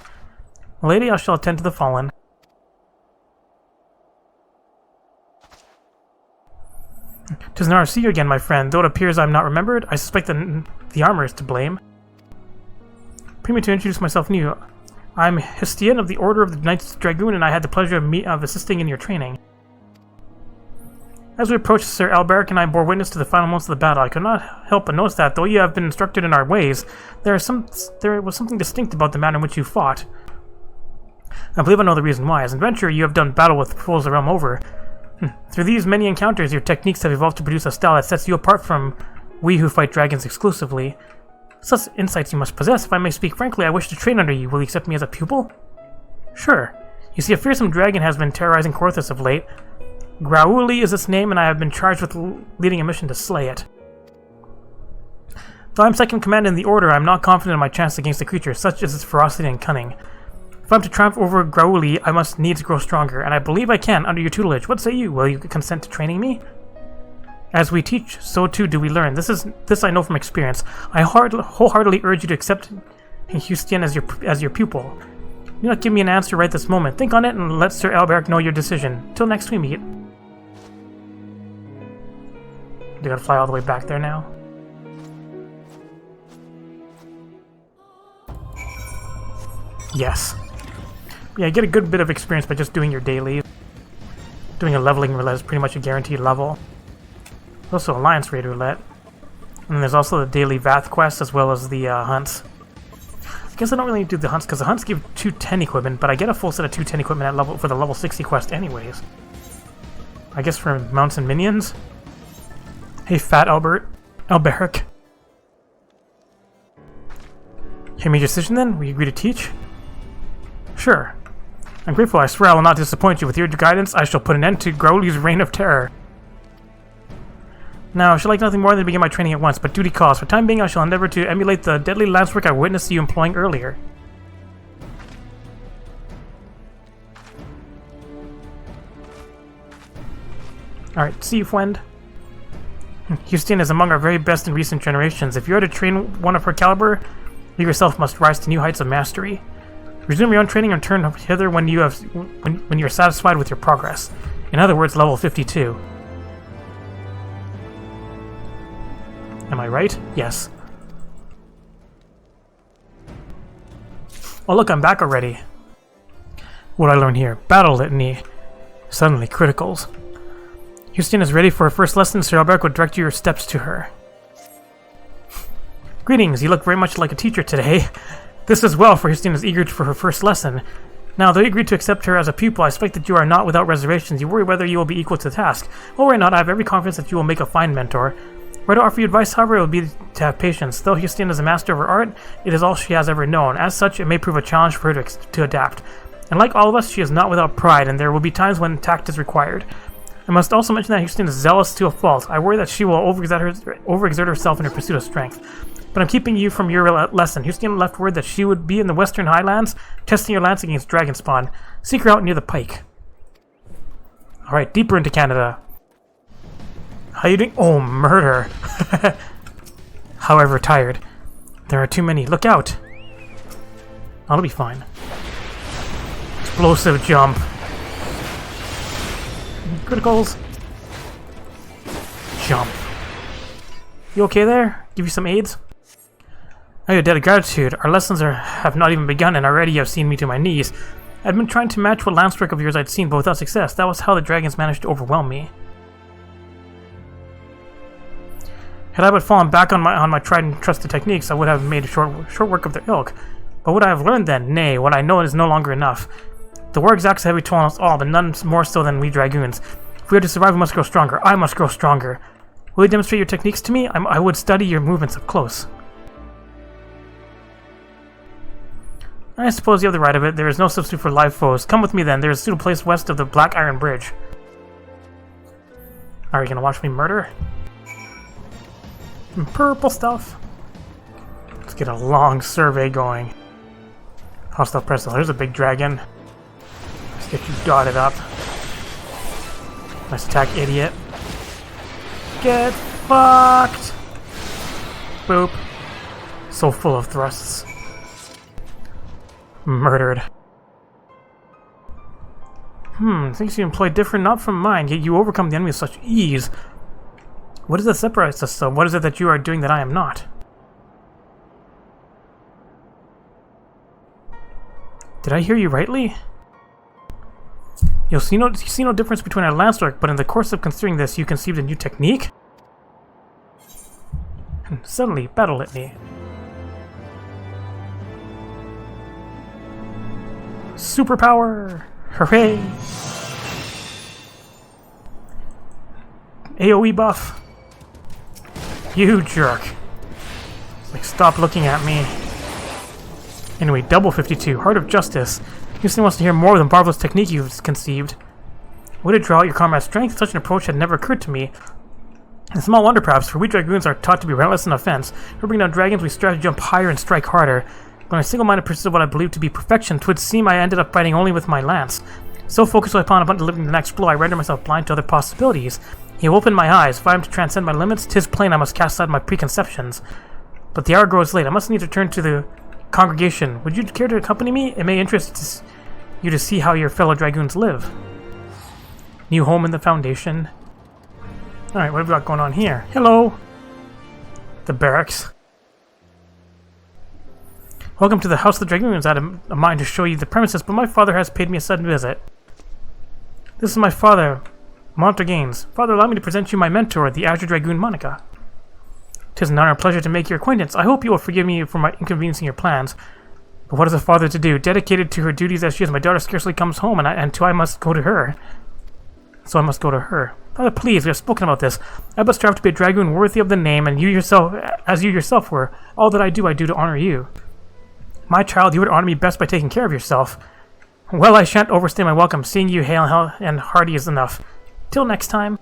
Lady, I shall attend to the fallen. "'Tis an honor to see you again, my friend. Though it appears I am not remembered, I suspect that the armor is to blame. Permit me to introduce myself anew. I am Histian of the Order of the Knights Dragoon, and I had the pleasure of assisting in your training. As we approached, Sir Alberic and I bore witness to the final moments of the battle. I could not help but notice that, though you have been instructed in our ways, there was something distinct about the manner in which you fought. I believe I know the reason why. As an adventurer, you have done battle with foes the realm over. Through these many encounters, your techniques have evolved to produce a style that sets you apart from we who fight dragons exclusively. Such insights you must possess. If I may speak frankly, I wish to train under you. Will you accept me as a pupil?" "Sure. You see, a fearsome dragon has been terrorizing Korthus of late. Grauli is its name, and I have been charged with leading a mission to slay it. Though I am second command in the Order, I am not confident in my chance against the creature, such is its ferocity and cunning. If I am to triumph over Grauli, I must needs grow stronger, and I believe I can under your tutelage. What say you? Will you consent to training me? As we teach, so too do we learn. This I know from experience. I wholeheartedly urge you to accept Histian as your pupil. Do not give me an answer right this moment. Think on it and let Sir Alberic know your decision. Till next we meet." They gotta fly all the way back there now. Yes. Yeah, you get a good bit of experience by just doing your dailies. Doing a leveling roulette is pretty much a guaranteed level. There's also Alliance Raid roulette. And there's also the daily Vath quest as well as the hunts. I guess I don't really do the hunts because the hunts give 210 equipment, but I get a full set of 210 equipment for the level 60 quest anyways. I guess for mounts and minions. Hey, Fat Alberic. You made your decision then? Will you agree to teach? Sure. I'm grateful. I swear I will not disappoint you. With your guidance, I shall put an end to Growly's reign of terror. Now, I should like nothing more than to begin my training at once, but duty calls. For time being, I shall endeavor to emulate the deadly lance work I witnessed you employing earlier. Alright, see you, friend. Houston is among our very best in recent generations. If you are to train one of her caliber, you yourself must rise to new heights of mastery. Resume your own training and return hither when you are satisfied with your progress. In other words, level 52. Am I right? Yes. Oh look, I'm back already. What did I learn here? Battle litany. Suddenly, criticals. Houston is ready for her first lesson, Sir Albert will direct your steps to her. Greetings, you look very much like a teacher today. This is well, for Houston is eager for her first lesson. Now, though you agreed to accept her as a pupil, I expect that you are not without reservations. You worry whether you will be equal to the task. Well, worry not, I have every confidence that you will make a fine mentor. Were to offer you advice, however, it would be to have patience. Though Houston is a master of her art, it is all she has ever known. As such, it may prove a challenge for her to adapt. And like all of us, she is not without pride, and there will be times when tact is required. I must also mention that Houston is zealous to a fault. I worry that she will overexert herself in her pursuit of strength. But I'm keeping you from your lesson. Houston left word that she would be in the Western Highlands, testing your lance against dragon spawn. Seek her out near the pike. Alright, deeper into Canada. How you doing? Oh, murder. However, tired. There are too many. Look out. I'll be fine. Explosive jump. Criticals. Jump. You okay there? Give you some aids? I owe you a debt of gratitude. Our lessons have not even begun, and already you have seen me to my knees. I'd been trying to match what lance work of yours I'd seen, but without success. That was how the dragons managed to overwhelm me. Had I but fallen back on my tried and trusted techniques, I would have made short work of their ilk. But would I have learned then? Nay, what I know is no longer enough. The war exacts a heavy toll on us all, but none more so than we dragoons. If we are to survive, we must grow stronger. I must grow stronger. Will you demonstrate your techniques to me? I would study your movements up close. I suppose you have the right of it. There is no substitute for live foes. Come with me then. There is a suitable place west of the Black Iron Bridge. Are you gonna watch me murder? Purple stuff. Let's get a long survey going. Hostile presence. There's a big dragon. Let's get you dotted up. Nice attack, idiot. Get fucked! Boop. So full of thrusts. Murdered. Things you employ differ not from mine, yet you overcome the enemy with such ease. What is it that separates us so? What is it that you are doing that I am not? Did I hear you rightly? You see no difference between our lance work, but in the course of considering this, you conceived a new technique? Suddenly, battle litany. Superpower! Hooray! AoE buff. You jerk. Like, stop looking at me. Anyway, double 52. Heart of Justice. Houston wants to hear more of the marvelous technique you've conceived. Would it draw out your comrade's strength? Such an approach had never occurred to me. And small wonder perhaps, for we dragoons are taught to be relentless in offense. To bring down dragons, we strive to jump higher and strike harder. When I single-minded pursued what I believed to be perfection, 'twould seem I ended up fighting only with my lance. So focused upon delivering the next blow, I rendered myself blind to other possibilities. He opened my eyes. If I am to transcend my limits, 'tis plain I must cast aside my preconceptions. But the hour grows late. I must need to turn to the congregation. Would you care to accompany me? It may interest you to see how your fellow dragoons live. New home in the Foundation. Alright, what have we got going on here? Hello! The barracks. Welcome to the House of the Dragoons. I had a mind to show you the premises, but my father has paid me a sudden visit. This is my father, Montagues. Father, allow me to present you my mentor, the Azure Dragoon Monica. 'Tis an honor and pleasure to make your acquaintance. I hope you will forgive me for my inconveniencing your plans. But what is a father to do? Dedicated to her duties as she is, my daughter scarcely comes home, and I must go to her. So I must go to her. Father, please, we have spoken about this. I must strive to be a dragoon worthy of the name, and you yourself were. All that I do to honor you. My child, you would honor me best by taking care of yourself. Well, I shan't overstay my welcome. Seeing you hale and hearty is enough. Till next time.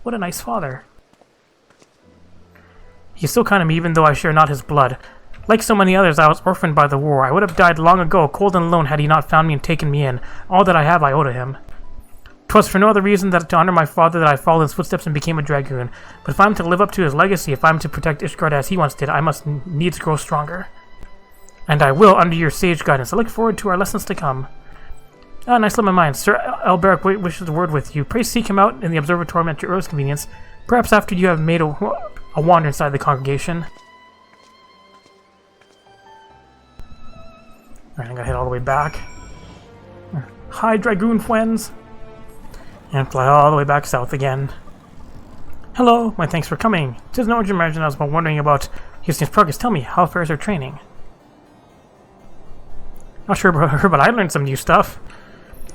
What a nice father. He's so kind of me even though I share not his blood. Like so many others, I was orphaned by the war. I would have died long ago, cold and alone, had he not found me and taken me in. All that I have I owe to him. 'Twas for no other reason than to honor my father that I followed his footsteps and became a dragoon. But if I'm to live up to his legacy, if I'm to protect Ishgard as he once did, I must needs grow stronger. And I will, under your sage guidance. I look forward to our lessons to come. Ah, nice little mind. Sir Elberic wishes a word with you. Pray seek him out in the observatory at your earliest convenience, perhaps after you have made a wander inside the congregation. Alright, I'm gonna head all the way back. Hi, dragoon friends! And fly all the way back south again. Hello, my thanks for coming. 'Tis no urgent matter, I was wondering about Houston's progress. Tell me, how fares her training? Not sure about her, but I learned some new stuff.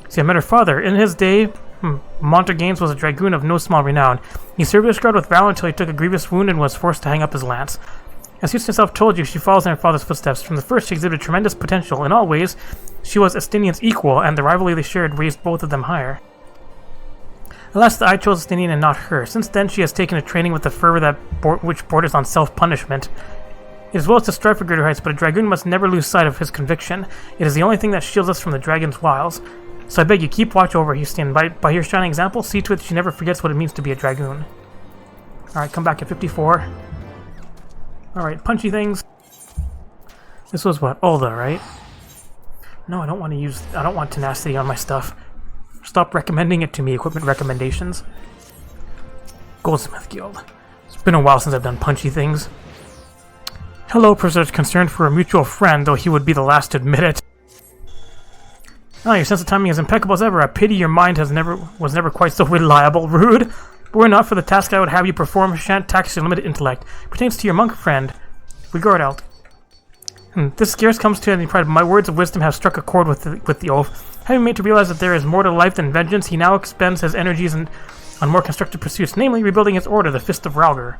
See, I met her father. In his day, Montergains was a dragoon of no small renown. He served Ishgard with valor until he took a grievous wound and was forced to hang up his lance. As Houston herself told you, she follows in her father's footsteps. From the first, she exhibited tremendous potential. In all ways, she was Estinian's equal, and the rivalry they shared raised both of them higher. Alas, I chose Estinian and not her. Since then, she has taken a training with a fervor which borders on self-punishment. It is well to strive for greater heights, but a dragoon must never lose sight of his conviction. It is the only thing that shields us from the dragon's wiles. So I beg you, keep watch over Houston. By your shining example, see to it she never forgets what it means to be a dragoon. Alright, come back at 54. Alright, punchy things. This was what? Ulda, right? No, I don't want tenacity on my stuff. Stop recommending it to me, equipment recommendations. Goldsmith Guild. It's been a while since I've done punchy things. Hello, Professor, concerned for a mutual friend, though he would be the last to admit it. Oh, your sense of timing is impeccable as ever. I pity your mind was never quite so reliable. Rude. But were it not for the task I would have you perform, shan't tax your limited intellect. It pertains to your monk friend. Regard out. This scarce comes to any pride, but my words of wisdom have struck a chord with the oaf. Having made to realize that there is more to life than vengeance, he now expends his energies on more constructive pursuits, namely rebuilding his order, the Fist of Rauger.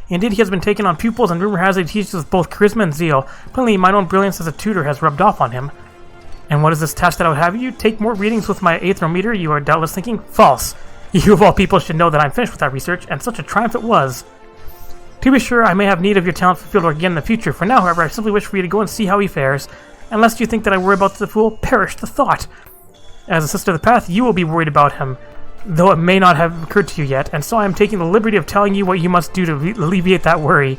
Indeed, he has been taken on pupils, and rumor has it he teaches with both charisma and zeal. Plainly, my own brilliance as a tutor has rubbed off on him. And what is this task that I would have you? Take more readings with my aethrometer, you are doubtless thinking? False. You of all people should know that I'm finished with that research, and such a triumph it was. To be sure, I may have need of your talent for fieldwork again in the future. For now, however, I simply wish for you to go and see how he fares. And lest you think that I worry about the fool, perish the thought. As a sister of the path, you will be worried about him, though it may not have occurred to you yet, and so I am taking the liberty of telling you what you must do to alleviate that worry.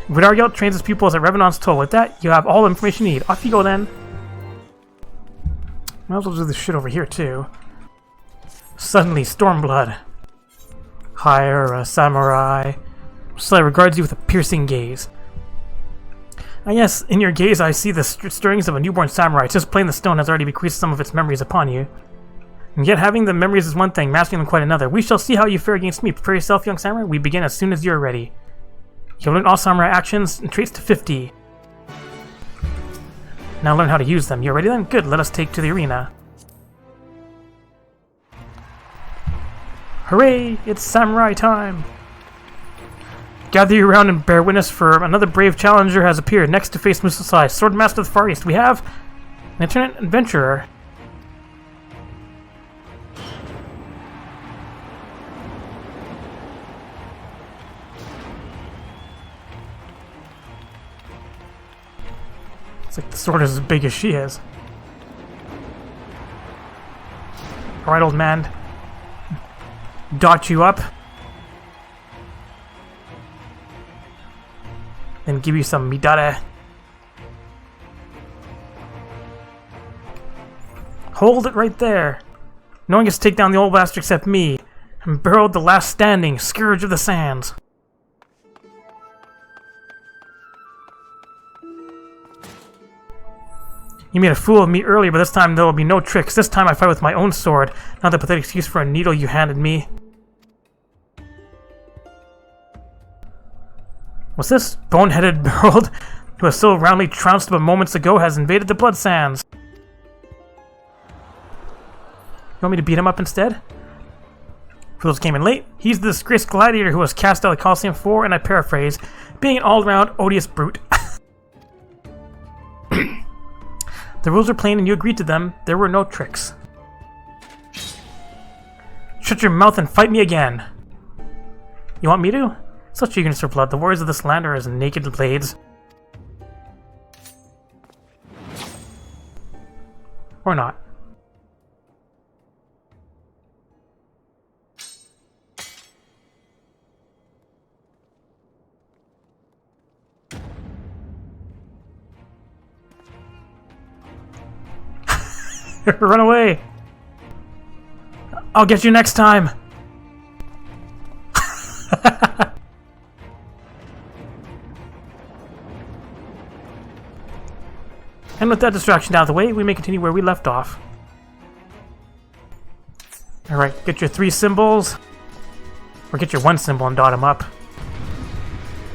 Vidaryalt trains his pupils at Revenant's Toll. With that, you have all the information you need. Off you go then. Might as well do this shit over here too. Suddenly, Stormblood. Hire a samurai. Slay regards you with a piercing gaze. Ah yes, in your gaze I see the stirrings of a newborn samurai. It's just plain the stone has already bequeathed some of its memories upon you. And yet having the memories is one thing, mastering them quite another. We shall see how you fare against me. Prepare yourself, young samurai. We begin as soon as you are ready. You'll learn all samurai actions and traits to 50. Now learn how to use them. You ready then? Good, let us take to the arena. Hooray! It's samurai time! Gather you around and bear witness, for another brave challenger has appeared. Next to face Musasai, Swordmaster of the Far East, we have an itinerant adventurer. It's like the sword is as big as she is. Alright, old man. Dot you up. Then give you some midare. Hold it right there. No one gets to take down the old bastard except me. And Berold the last standing, Scourge of the Sands. You made a fool of me earlier, but this time there will be no tricks. This time I fight with my own sword, not the pathetic excuse for a needle you handed me. Was this boneheaded Berold, who was so roundly trounced but moments ago, has invaded the Blood Sands? You want me to beat him up instead? For those who came in late, he's the disgraced gladiator who was cast out of the Colosseum for, and I paraphrase, being an all-round odious brute. The rules were plain and you agreed to them. There were no tricks. Shut your mouth and fight me again! You want me to? Such eagerness for blood, the warriors of this land are as naked blades. Or not. Run away! I'll get you next time! And with that distraction out of the way, we may continue where we left off. Alright, get your 3 symbols. Or get your 1 symbol and dot them up.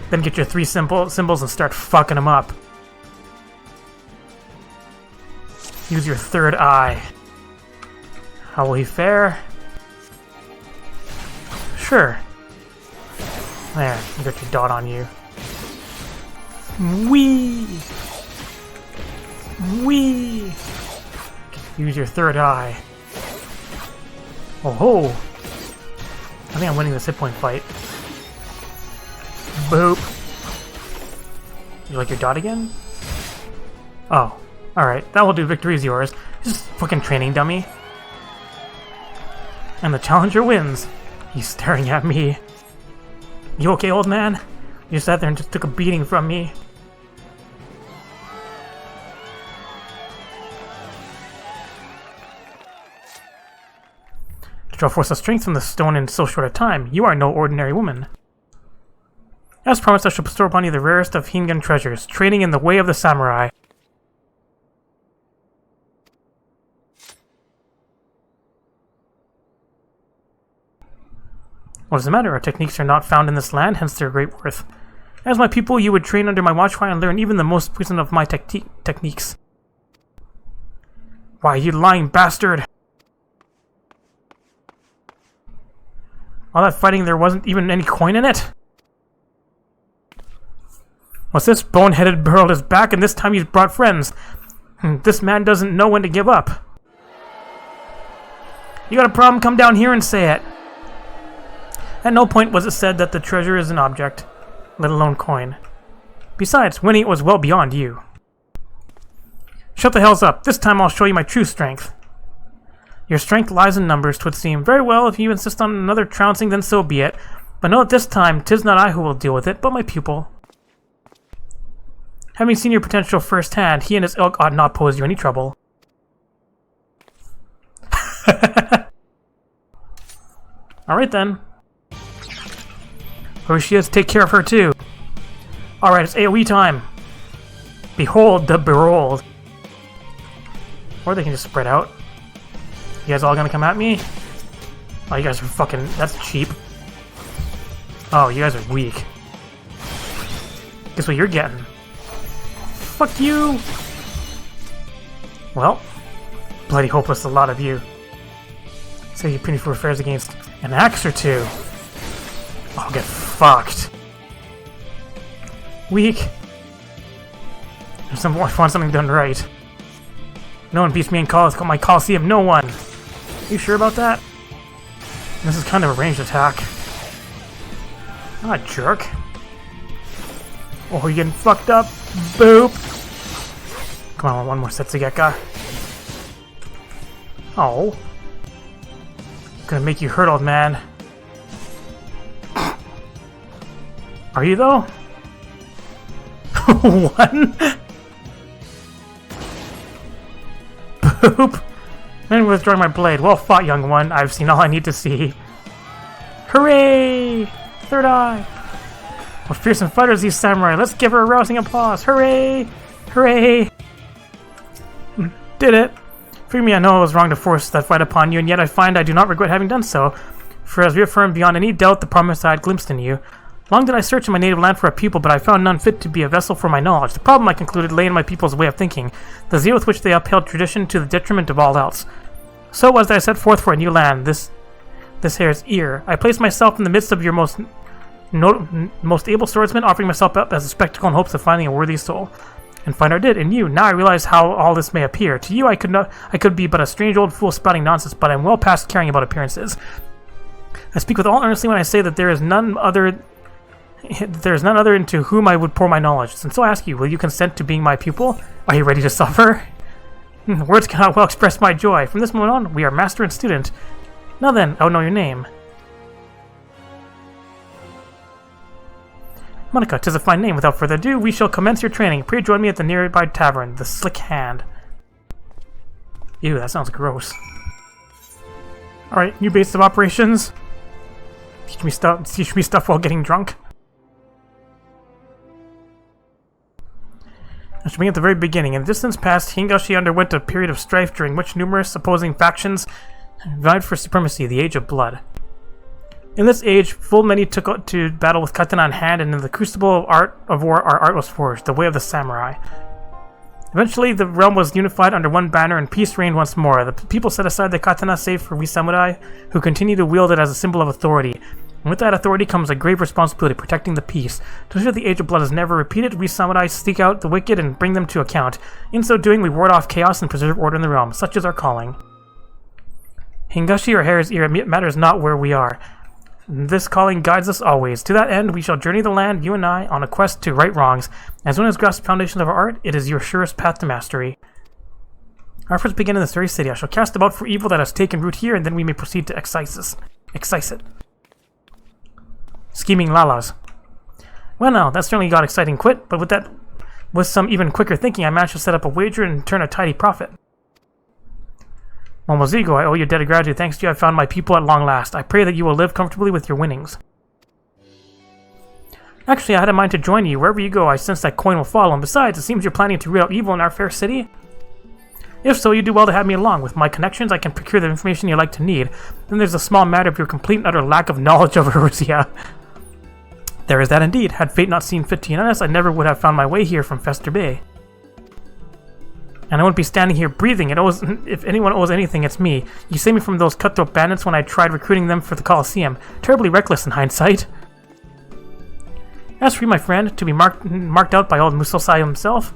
Then get your 3 symbols and start fucking them up. Use your 3rd eye. How will he fare? Sure. There, you got your dot on you. Whee! Whee! Use your 3rd eye. Oh ho! I think I'm winning this hit point fight. Boop! You like your dot again? Oh. Alright, that will do. Victory's yours. Just fucking training dummy. And the challenger wins. He's staring at me. You okay, old man? You sat there and just took a beating from me. To draw force of strength from the stone in so short a time, you are no ordinary woman. As promised, I shall bestow upon you the rarest of Hingan treasures, training in the way of the samurai. What is the matter? Our techniques are not found in this land, hence their great worth. As my people, you would train under my watchfire and learn even the most poison of my techniques. Why, you lying bastard! All that fighting, there wasn't even any coin in it? What's this? Boneheaded Burl is back, and this time he's brought friends. This man doesn't know when to give up. You got a problem? Come down here and say it. At no point was it said that the treasure is an object, let alone coin. Besides, winning it was well beyond you. Shut the hells up. This time I'll show you my true strength. Your strength lies in numbers, 'twould seem. Very well, if you insist on another trouncing, then so be it. But know that this time, 'tis not I who will deal with it, but my pupil. Having seen your potential firsthand, he and his ilk ought not pose you any trouble. Alright then. Whoever she is, take care of her too. Alright, it's AoE time. Behold the berolled. Or they can just spread out. You guys all gonna come at me? Oh, you guys are fucking... That's cheap. Oh, you guys are weak. Guess what you're getting? Fuck you! Well, bloody hopeless, a lot of you. So you're pretty for affairs against an axe or two. I'll get fucked. Weak. I want something done right. No one beats me in my Coliseum, no one! You sure about that? This is kind of a ranged attack. Ah, jerk. Oh, you're getting fucked up. Boop! Come on, one more Setsugeka. Oh. Gonna make you hurt, old man. Are you, though? One? Boop! And withdrawing my blade. Well fought, young one. I've seen all I need to see. Hooray! 3rd eye! What fearsome fighters these samurai. Let's give her a rousing applause. Hooray! Hooray! Did it! Forgive me, I know I was wrong to force that fight upon you, and yet I find I do not regret having done so. For as reaffirmed beyond any doubt the promise I had glimpsed in you. Long did I search in my native land for a pupil, but I found none fit to be a vessel for my knowledge. The problem, I concluded, lay in my people's way of thinking, the zeal with which they upheld tradition to the detriment of all else. So as I set forth for a new land, this hare's ear, I placed myself in the midst of your most able swordsmen, offering myself up as a spectacle in hopes of finding a worthy soul. And find I did, in you. Now I realize how all this may appear. To you I could be but a strange old fool spouting nonsense, but I'm well past caring about appearances. I speak with all earnestly when I say that there is none other into whom I would pour my knowledge. And so I ask you, will you consent to being my pupil? Are you ready to suffer? Words cannot well express my joy. From this moment on, we are master and student. Now then, I will know your name. Monica, 'tis a fine name. Without further ado, we shall commence your training. Pray join me at the nearby tavern, the Slick Hand. Ew, that sounds gross. Alright, new base of operations. Teach me stuff while getting drunk. I should begin at the very beginning. In the distance past, Hingashi underwent a period of strife during which numerous opposing factions vied for supremacy, the Age of Blood. In this age, full many took to battle with katana in hand, and in the crucible of war our art was forged, the way of the samurai. Eventually, the realm was unified under one banner, and peace reigned once more. The people set aside the katana save for we samurai, who continue to wield it as a symbol of authority. And with that authority comes a grave responsibility, protecting the peace. To ensure the Age of Blood is never repeated, we samurai seek out the wicked and bring them to account. In so doing, we ward off chaos and preserve order in the realm. Such is our calling. Hingashi or Hare's ear, it matters not where we are. This calling guides us always. To that end, we shall journey the land, you and I, on a quest to right wrongs. As one has grasped the foundations of our art, it is your surest path to mastery. Our efforts begin in this very city. I shall cast about for evil that has taken root here, and then we may proceed to excise it. Scheming Lalas. Well now, that certainly got exciting quick, but with some even quicker thinking, I managed to set up a wager and turn a tidy profit. Momozigo, I owe you a debt of gratitude. Thanks to you, I found my people at long last. I pray that you will live comfortably with your winnings. Actually, I had in mind to join you. Wherever you go, I sense that coin will follow, and besides, it seems you're planning to root out evil in our fair city. If so, you do well to have me along. With my connections, I can procure the information you like to need. Then there's a small matter of your complete and utter lack of knowledge of Erisia. There is that indeed. Had fate not seen fit to unite us, I never would have found my way here from Fester Bay. And I wouldn't be standing here breathing. If anyone owes anything, it's me. You saved me from those cutthroat bandits when I tried recruiting them for the Colosseum. Terribly reckless in hindsight. As for you, my friend, to be marked out by old Musosai himself,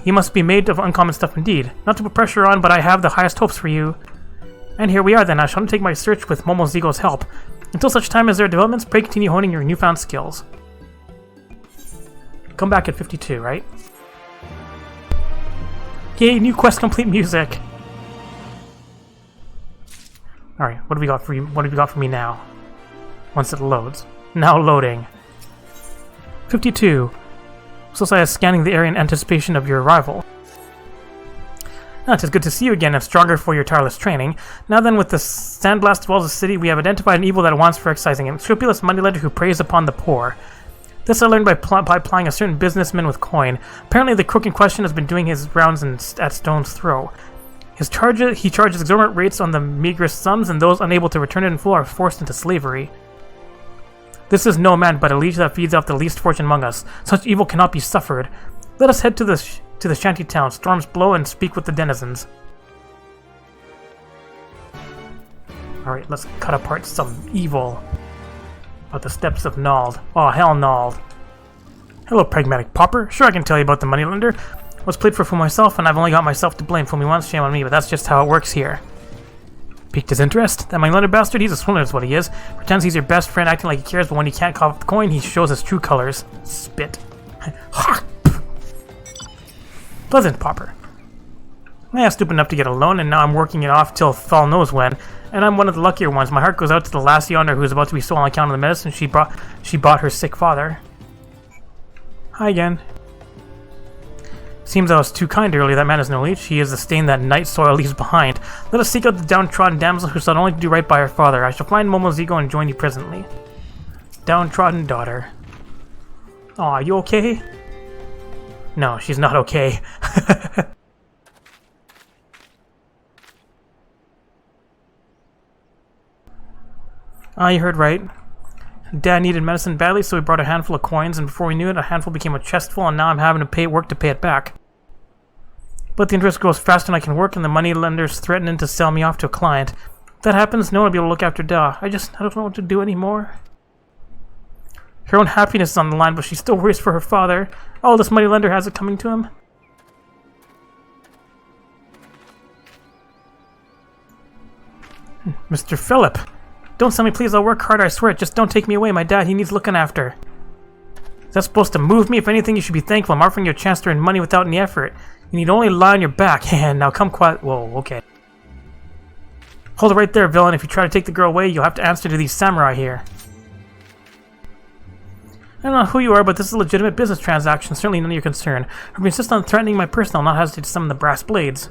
he must be made of uncommon stuff indeed. Not to put pressure on, but I have the highest hopes for you. And here we are then. I shall undertake my search with Momozigo's help. Until such time as there are developments, pray continue honing your newfound skills. Come back at 52, right? Yay, new quest complete music! Alright, what do we got for you? What have you got for me now? Once it loads. Now loading. 52. Musosai is scanning the area in anticipation of your arrival. It is good to see you again and stronger for your tireless training. Now then, with the sandblast of all the city, we have identified an evil that wants for excising him. Scrupulous moneylender who preys upon the poor. This I learned by plying a certain businessman with coin. Apparently the crook in question has been doing his rounds at Stone's Throw. He charges exorbitant rates on the meagerest sums, and those unable to return it in full are forced into slavery. This is no man, but a leech that feeds off the least fortune among us. Such evil cannot be suffered. Let us head to the shanty town, storms blow, and speak with the denizens. Alright, let's cut apart some evil. About the steps of Nald. Oh, hell Nald. Hello, pragmatic pauper. Sure, I can tell you about the moneylender. Was played for myself, and I've only got myself to blame. Fool me once, shame on me, but that's just how it works here. Piqued his interest? That moneylender bastard? He's a swindler is what he is. Pretends he's your best friend, acting like he cares, but when he can't cough up the coin, he shows his true colors. Spit. Pleasant pauper. I was stupid enough to get a loan, and now I'm working it off till Thal knows when. And I'm one of the luckier ones. My heart goes out to the lass yonder who is about to be sold on account of the medicine she bought her sick father. Hi again. Seems I was too kind earlier. That man is no leech. He is the stain that night soil leaves behind. Let us seek out the downtrodden damsel who sought only to do right by her father. I shall find Momozigo and join you presently. Downtrodden daughter. Aw, you okay? No, she's not okay. You heard right. Dad needed medicine badly, so we brought a handful of coins, and before we knew it, a handful became a chestful, and now I'm having to work to pay it back. But the interest grows faster than I can work, and the money lender's threatening to sell me off to a client. If that happens, no one will be able to look after Da. I don't know what to do anymore. Her own happiness is on the line, but she still worries for her father. Oh, this money lender has it coming to him. Mr. Phillip. Don't sell me, please. I'll work hard, I swear it. Just don't take me away. My dad, he needs looking after. Is that supposed to move me? If anything, you should be thankful. I'm offering you a chance to earn money without any effort. You need only lie on your back. And now come quiet. Whoa, okay. Hold it right there, villain. If you try to take the girl away, you'll have to answer to these samurai here. I don't know who you are, but this is a legitimate business transaction. Certainly none of your concern. If you insist on threatening my person, I'll not hesitate to summon the brass blades.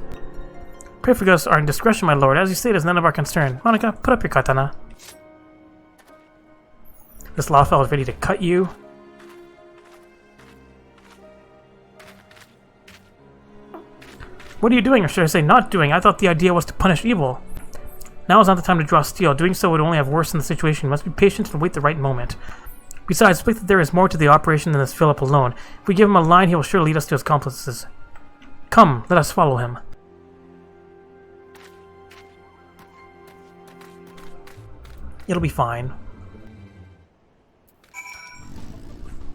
Pray for us our indiscretion, my lord. As you say, it is none of our concern. Monica, put up your katana. This Lalafell is ready to cut you. What are you doing, or should I say not doing? I thought the idea was to punish evil. Now is not the time to draw steel. Doing so would only have worsened the situation. You must be patient and wait the right moment. Besides, expect that there is more to the operation than this Philip alone. If we give him a line, he will sure lead us to his accomplices. Come, let us follow him. It'll be fine.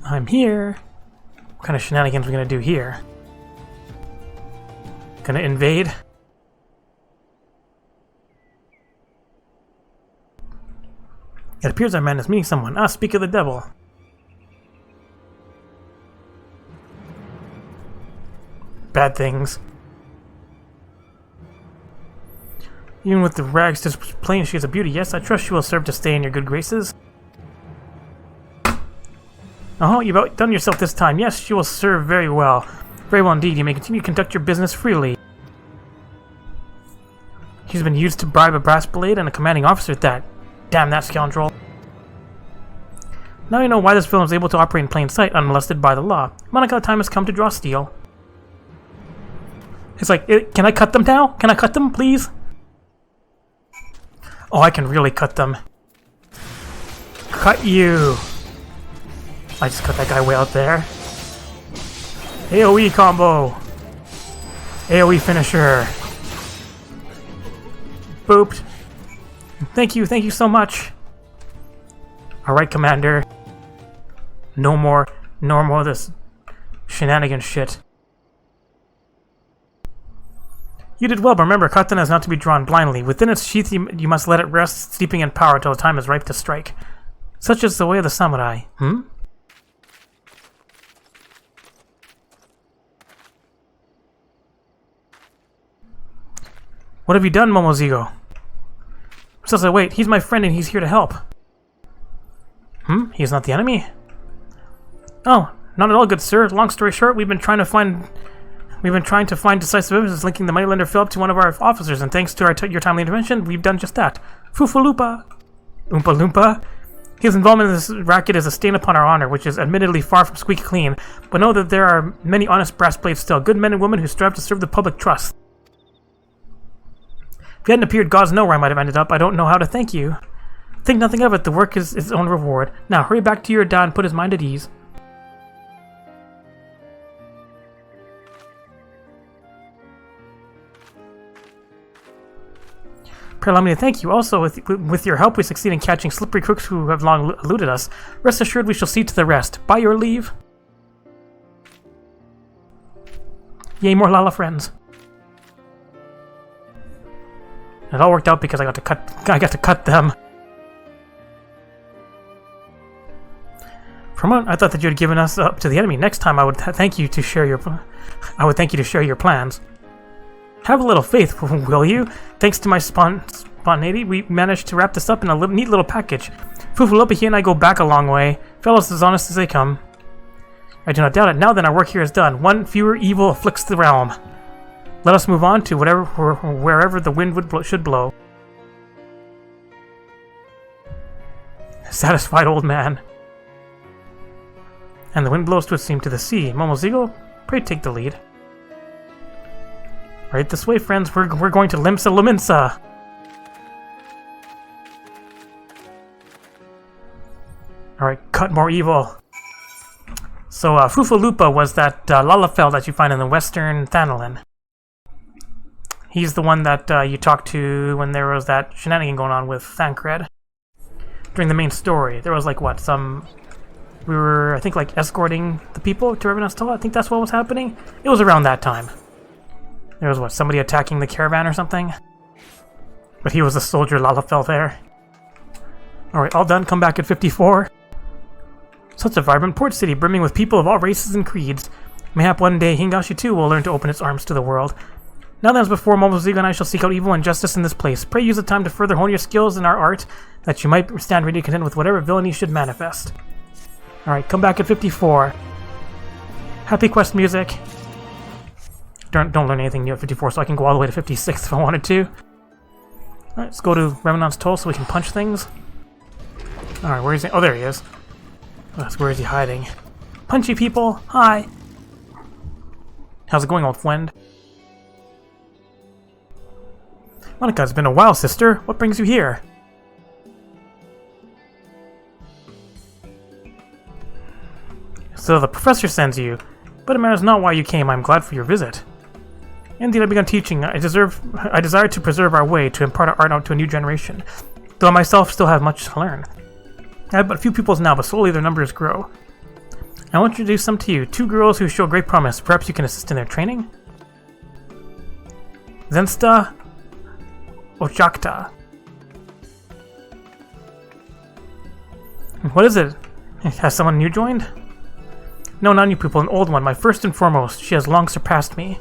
I'm here. What kind of shenanigans are we gonna do here? Gonna invade? It appears our man is meeting someone. Ah, speak of the devil. Bad things. Even with the rags just plain, she is a beauty. Yes, I trust she will serve to stay in your good graces. Oh, you've outdone yourself this time. Yes, she will serve very well. Very well indeed. You may continue to conduct your business freely. She's been used to bribe a brass blade and a commanding officer at that. Damn that scoundrel. Now you know why this villain is able to operate in plain sight, unmolested by the law. Monica, time has come to draw steel. It's like, can I cut them now? Can I cut them, please? Oh, I can really cut them. Cut you! I just cut that guy way out there. AoE combo! AoE finisher! Booped. Thank you so much. Alright, Commander. No more of this shenanigan shit. You did well, but remember, katana is not to be drawn blindly. Within its sheath, you must let it rest, steeping in power until the time is ripe to strike. Such is the way of the samurai. What have you done, Momozigo? Says, wait, he's my friend and he's here to help. He is not the enemy? Oh, not at all, good sir. Long story short, we've been trying to find decisive evidence linking the mighty lender Philip to one of our officers, and thanks to your timely intervention, we've done just that. Fufalupa! Oompa Loompa! His involvement in this racket is a stain upon our honor, which is admittedly far from squeaky clean, but know that there are many honest brass blades still, good men and women who strive to serve the public trust. If you hadn't appeared, gods know where I might have ended up. I don't know how to thank you. Think nothing of it. The work is its own reward. Now, hurry back to your dad and put his mind at ease. Pray allow me to thank you. Also, with your help, we succeed in catching slippery crooks who have long eluded us. Rest assured, we shall see to the rest. By your leave. Yay, more Lala friends. It all worked out because I got to cut them. For a moment, I thought that you had given us up to the enemy. Next time, I would thank you to share your plans. Have a little faith, will you? Thanks to my spontaneity, we managed to wrap this up in a neat little package. Fufulopa, he and I go back a long way. Fellows as honest as they come. I do not doubt it. Now then, our work here is done. One fewer evil afflicts the realm. Let us move on to wherever the wind should blow. Satisfied old man. And the wind blows to it seem to the sea. Momozigo, pray take the lead. Right this way, friends. We're going to Limsa Luminsa. Alright, cut more evil. So, Fufalupa was that Lalafell that you find in the western Thanalin. He's the one that you talked to when there was that shenanigan going on with Thancred. During the main story. There was like, what, we were, I think, like, escorting the people to Ravenastella. I think that's what was happening. It was around that time. There was, what, somebody attacking the caravan or something? But he was a soldier Lalafell there. Alright, all done. Come back at 54. Such a vibrant port city, brimming with people of all races and creeds. Mayhap one day Hingashi too will learn to open its arms to the world. Now then, as before, Momoziga and I shall seek out evil and justice in this place. Pray use the time to further hone your skills in our art, that you might stand ready to contend with whatever villainy should manifest. Alright, come back at 54. Happy quest music. Don't learn anything new at 54, so I can go all the way to 56 if I wanted to. Alright, let's go to Revenant's Toll so we can punch things. Alright, where is he? Oh, there he is. Where is he hiding? Punchy people, hi! How's it going, old friend? Monica, it's been a while, sister. What brings you here? So the professor sends you, but it matters not why you came. I'm glad for your visit. Indeed, I begun teaching. I desire to preserve our way, to impart our art out to a new generation, though I myself still have much to learn. I have but a few pupils now, but slowly their numbers grow. I want to introduce some to you, 2 girls who show great promise. Perhaps you can assist in their training? Zensta Ochakta. What is it? Has someone new joined? No, not new people, an old one, my first and foremost. She has long surpassed me.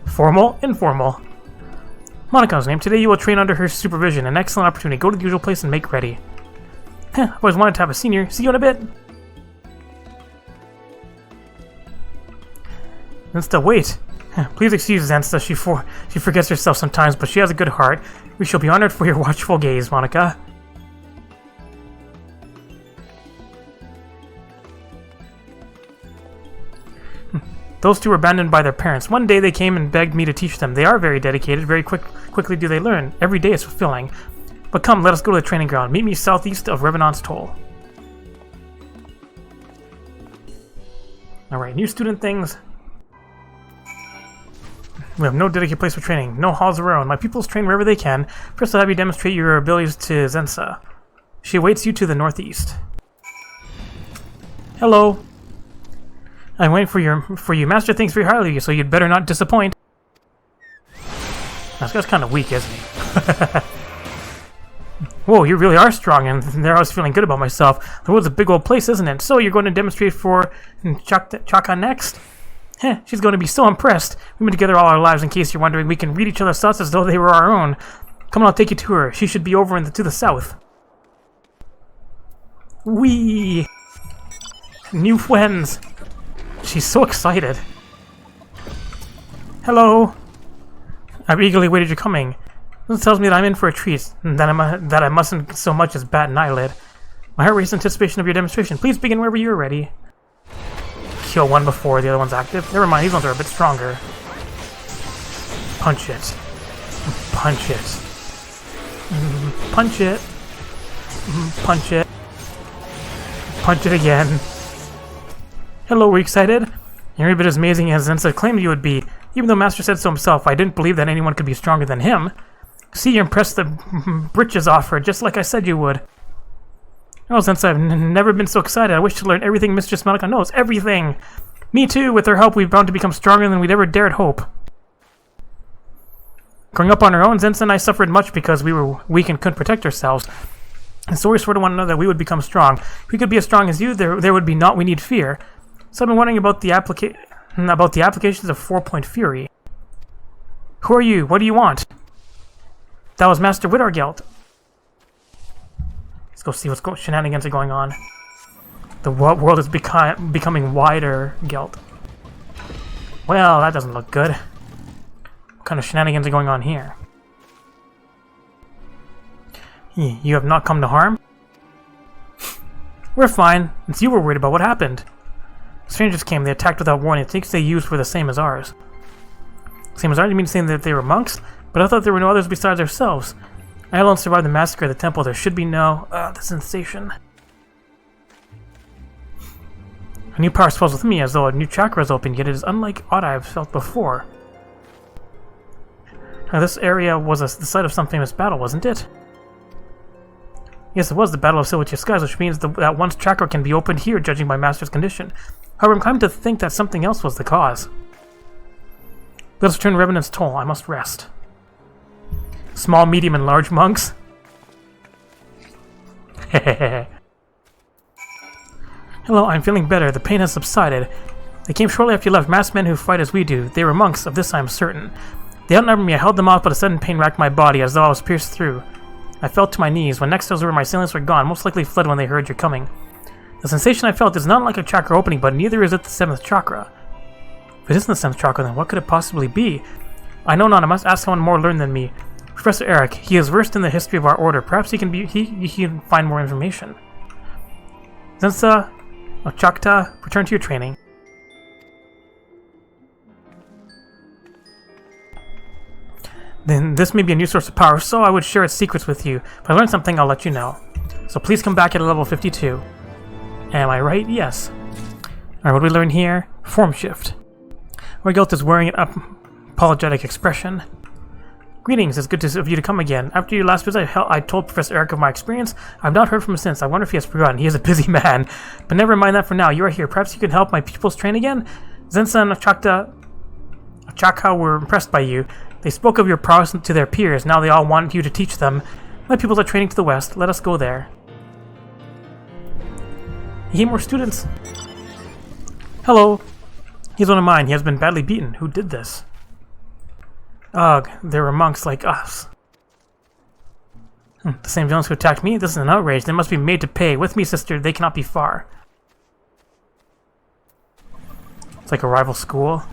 Formal? Informal. Monika's name. Today you will train under her supervision. An excellent opportunity. Go to the usual place and make ready. I've always wanted to have a senior. See you in a bit. Zensta, wait. Please excuse Zensta. She forgets herself sometimes, but she has a good heart. We shall be honored for your watchful gaze, Monica. Those 2 were abandoned by their parents. One day they came and begged me to teach them. They are very dedicated. Very quickly do they learn. Every day is fulfilling. But come, let us go to the training ground. Meet me southeast of Revenant's Toll. Alright, new student things. We have no dedicated place for training. No halls of our own. My pupils train wherever they can. First I'll have you demonstrate your abilities to Zensa. She awaits you to the northeast. Hello. I'm waiting for you. Master thinks very highly of you, so you'd better not disappoint. This guy's kind of weak, isn't he? Whoa, you really are strong, and there I was feeling good about myself. The world's a big old place, isn't it? So you're going to demonstrate for Chaka next? She's going to be so impressed. We've been together all our lives, in case you're wondering. We can read each other's thoughts as though they were our own. Come on, I'll take you to her. She should be over to the south. Whee! New friends! She's so excited. Hello. I've eagerly waited your coming. This tells me that I'm in for a treat, and that I mustn't so much as bat an eyelid. My heart races in anticipation of your demonstration. Please begin wherever you're ready. Kill one before the other one's active. Never mind, these ones are a bit stronger. Punch it. Punch it. Punch it. Punch it. Punch it again. Hello, were you excited? You're every bit as amazing as Zensa claimed you would be. Even though Master said so himself, I didn't believe that anyone could be stronger than him. See, you impressed the britches off her, just like I said you would. Oh, Zensa, I've never been so excited. I wish to learn everything Mistress Monica knows. Everything! Me too! With her help, we've bound to become stronger than we'd ever dared hope. Growing up on our own, Zensa and I suffered much because we were weak and couldn't protect ourselves. And so we swore to one another that we would become strong. If we could be as strong as you, there would be naught we need fear. So I've been wondering about the applications of 4-Point Fury. Who are you? What do you want? That was Master Widorgelt. Let's go see what shenanigans are going on. The world is becoming wider, Gelt. Well, that doesn't look good. What kind of shenanigans are going on here? You have not come to harm? We're fine. It's you we're worried about. What happened? Strangers came. They attacked without warning. The techniques they used were the same as ours. Same as ours? You mean saying that they were monks? But I thought there were no others besides ourselves. I alone survived the massacre at the temple. There should be no... the sensation. A new power swells within me as though a new chakra is opened, yet it is unlike aught I have felt before. Now this area was the site of some famous battle, wasn't it? Yes, it was the Battle of Silver Skies, which means that one's chakra can be opened here, judging by Master's condition. However, I'm inclined to think that something else was the cause. Let us return to Revenant's Toll. I must rest. Small, medium, and large monks. Hello, I'm feeling better. The pain has subsided. They came shortly after you left. Masked men who fight as we do. They were monks, of this I am certain. They outnumbered me. I held them off, but a sudden pain racked my body, as though I was pierced through. I fell to my knees. When next I was over, my assailants were gone, most likely fled when they heard your coming. The sensation I felt is not like a chakra opening, but neither is it the 7th chakra. If it isn't the 7th chakra, then what could it possibly be? I know not. I must ask someone more learned than me. Professor Eric. He is versed in the history of our order. Perhaps he can find more information. Zensa, Ochakta, return to your training. Then this may be a new source of power, so I would share its secrets with you. If I learn something, I'll let you know. So please come back at level 52. Am I right? Yes. Alright, what do we learn here? Form shift. Regilt is wearing an apologetic expression. Greetings, it's good of you to come again. After your last visit, I told Professor Eric of my experience. I've not heard from him since. I wonder if he has forgotten. He is a busy man. But never mind that for now. You are here. Perhaps you can help my pupils train again? Zensa and Ochaka were impressed by you. They spoke of your prowess to their peers. Now they all want you to teach them. My pupils are training to the west. Let us go there. You need more students. Hello. He's one of mine. He has been badly beaten. Who did this? Ugh, there were monks like us. The same villains who attacked me? This is an outrage. They must be made to pay. With me, sister. They cannot be far. It's like a rival school.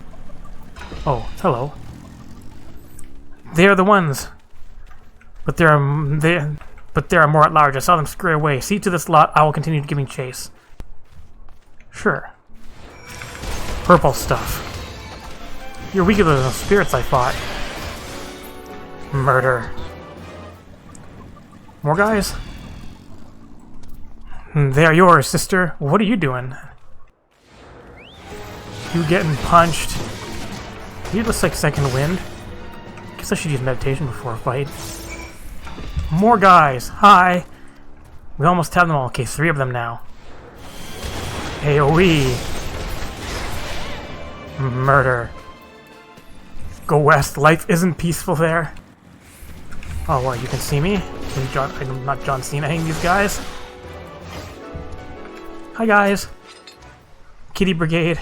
Oh, hello. They are the ones. But there are more at large. I saw them scurry away. See to this lot. I will continue giving chase. Sure. Purple stuff. You're weaker than the spirits I fought. Murder. More guys? They are yours, sister. What are you doing? You getting punched. You looks like second wind. Guess I should use meditation before a fight. More guys. Hi. We almost have them all. Okay, 3 of them now. AoE. Murder. Go west. Life isn't peaceful there. Oh, what? You can see me? I'm not John Cena-ing these guys. Hi, guys. Kitty Brigade.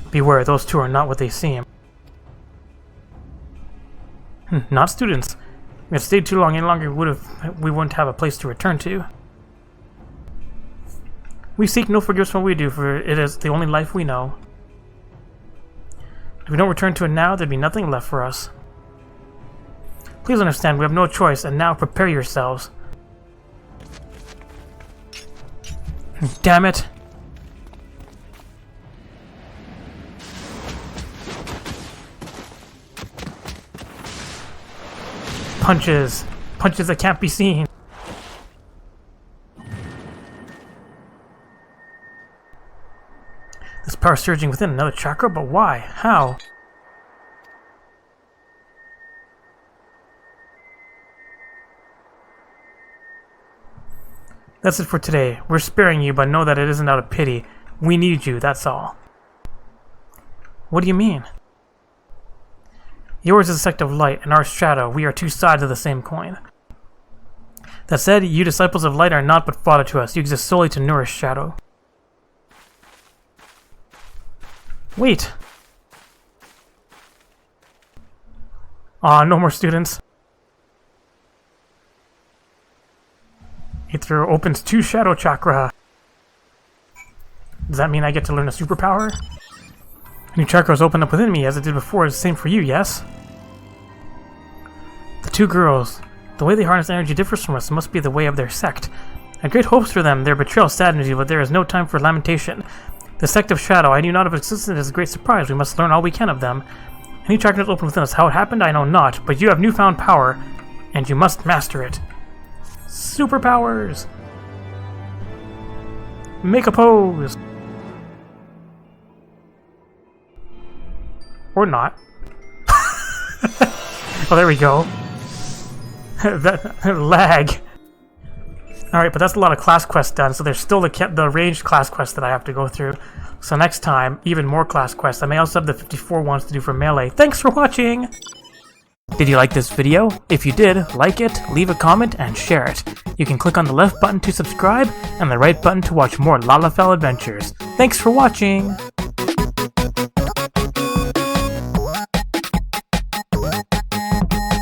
Beware, those two are not what they seem. Not students. We have stayed too long. Any longer we wouldn't have a place to return to. We seek no forgiveness from what we do, for it is the only life we know. If we don't return to it now, there'd be nothing left for us. Please understand, we have no choice, and now prepare yourselves. Damn it! Punches! Punches that can't be seen! This power surging within another chakra, but why? How? That's it for today. We're sparing you, but know that it isn't out of pity. We need you, that's all. What do you mean? Yours is a sect of light, and ours shadow. We are 2 sides of the same coin. That said, you disciples of light are not but fodder to us. You exist solely to nourish shadow. Wait! Aw, no more students. Aether opens 2 shadow chakra. Does that mean I get to learn a superpower? A new chakra has opened up within me, as it did before. It's the same for you, yes? The 2 girls. The way they harness energy differs from us. It must be the way of their sect. I had great hopes for them. Their betrayal saddens you, but there is no time for lamentation. The sect of shadow. I knew not of its existence as a great surprise. We must learn all we can of them. A new chakra has opened within us. How it happened, I know not, but you have newfound power, and you must master it. Superpowers! Make a pose! Or not. Oh, there we go. That lag. Alright, but that's a lot of class quests done, so there's still the ranged class quests that I have to go through. So next time, even more class quests. I may also have the 54 ones to do for melee. Thanks for watching! Did you like this video? If you did, like it, leave a comment, and share it. You can click on the left button to subscribe, and the right button to watch more Lalafell adventures. Thanks for watching!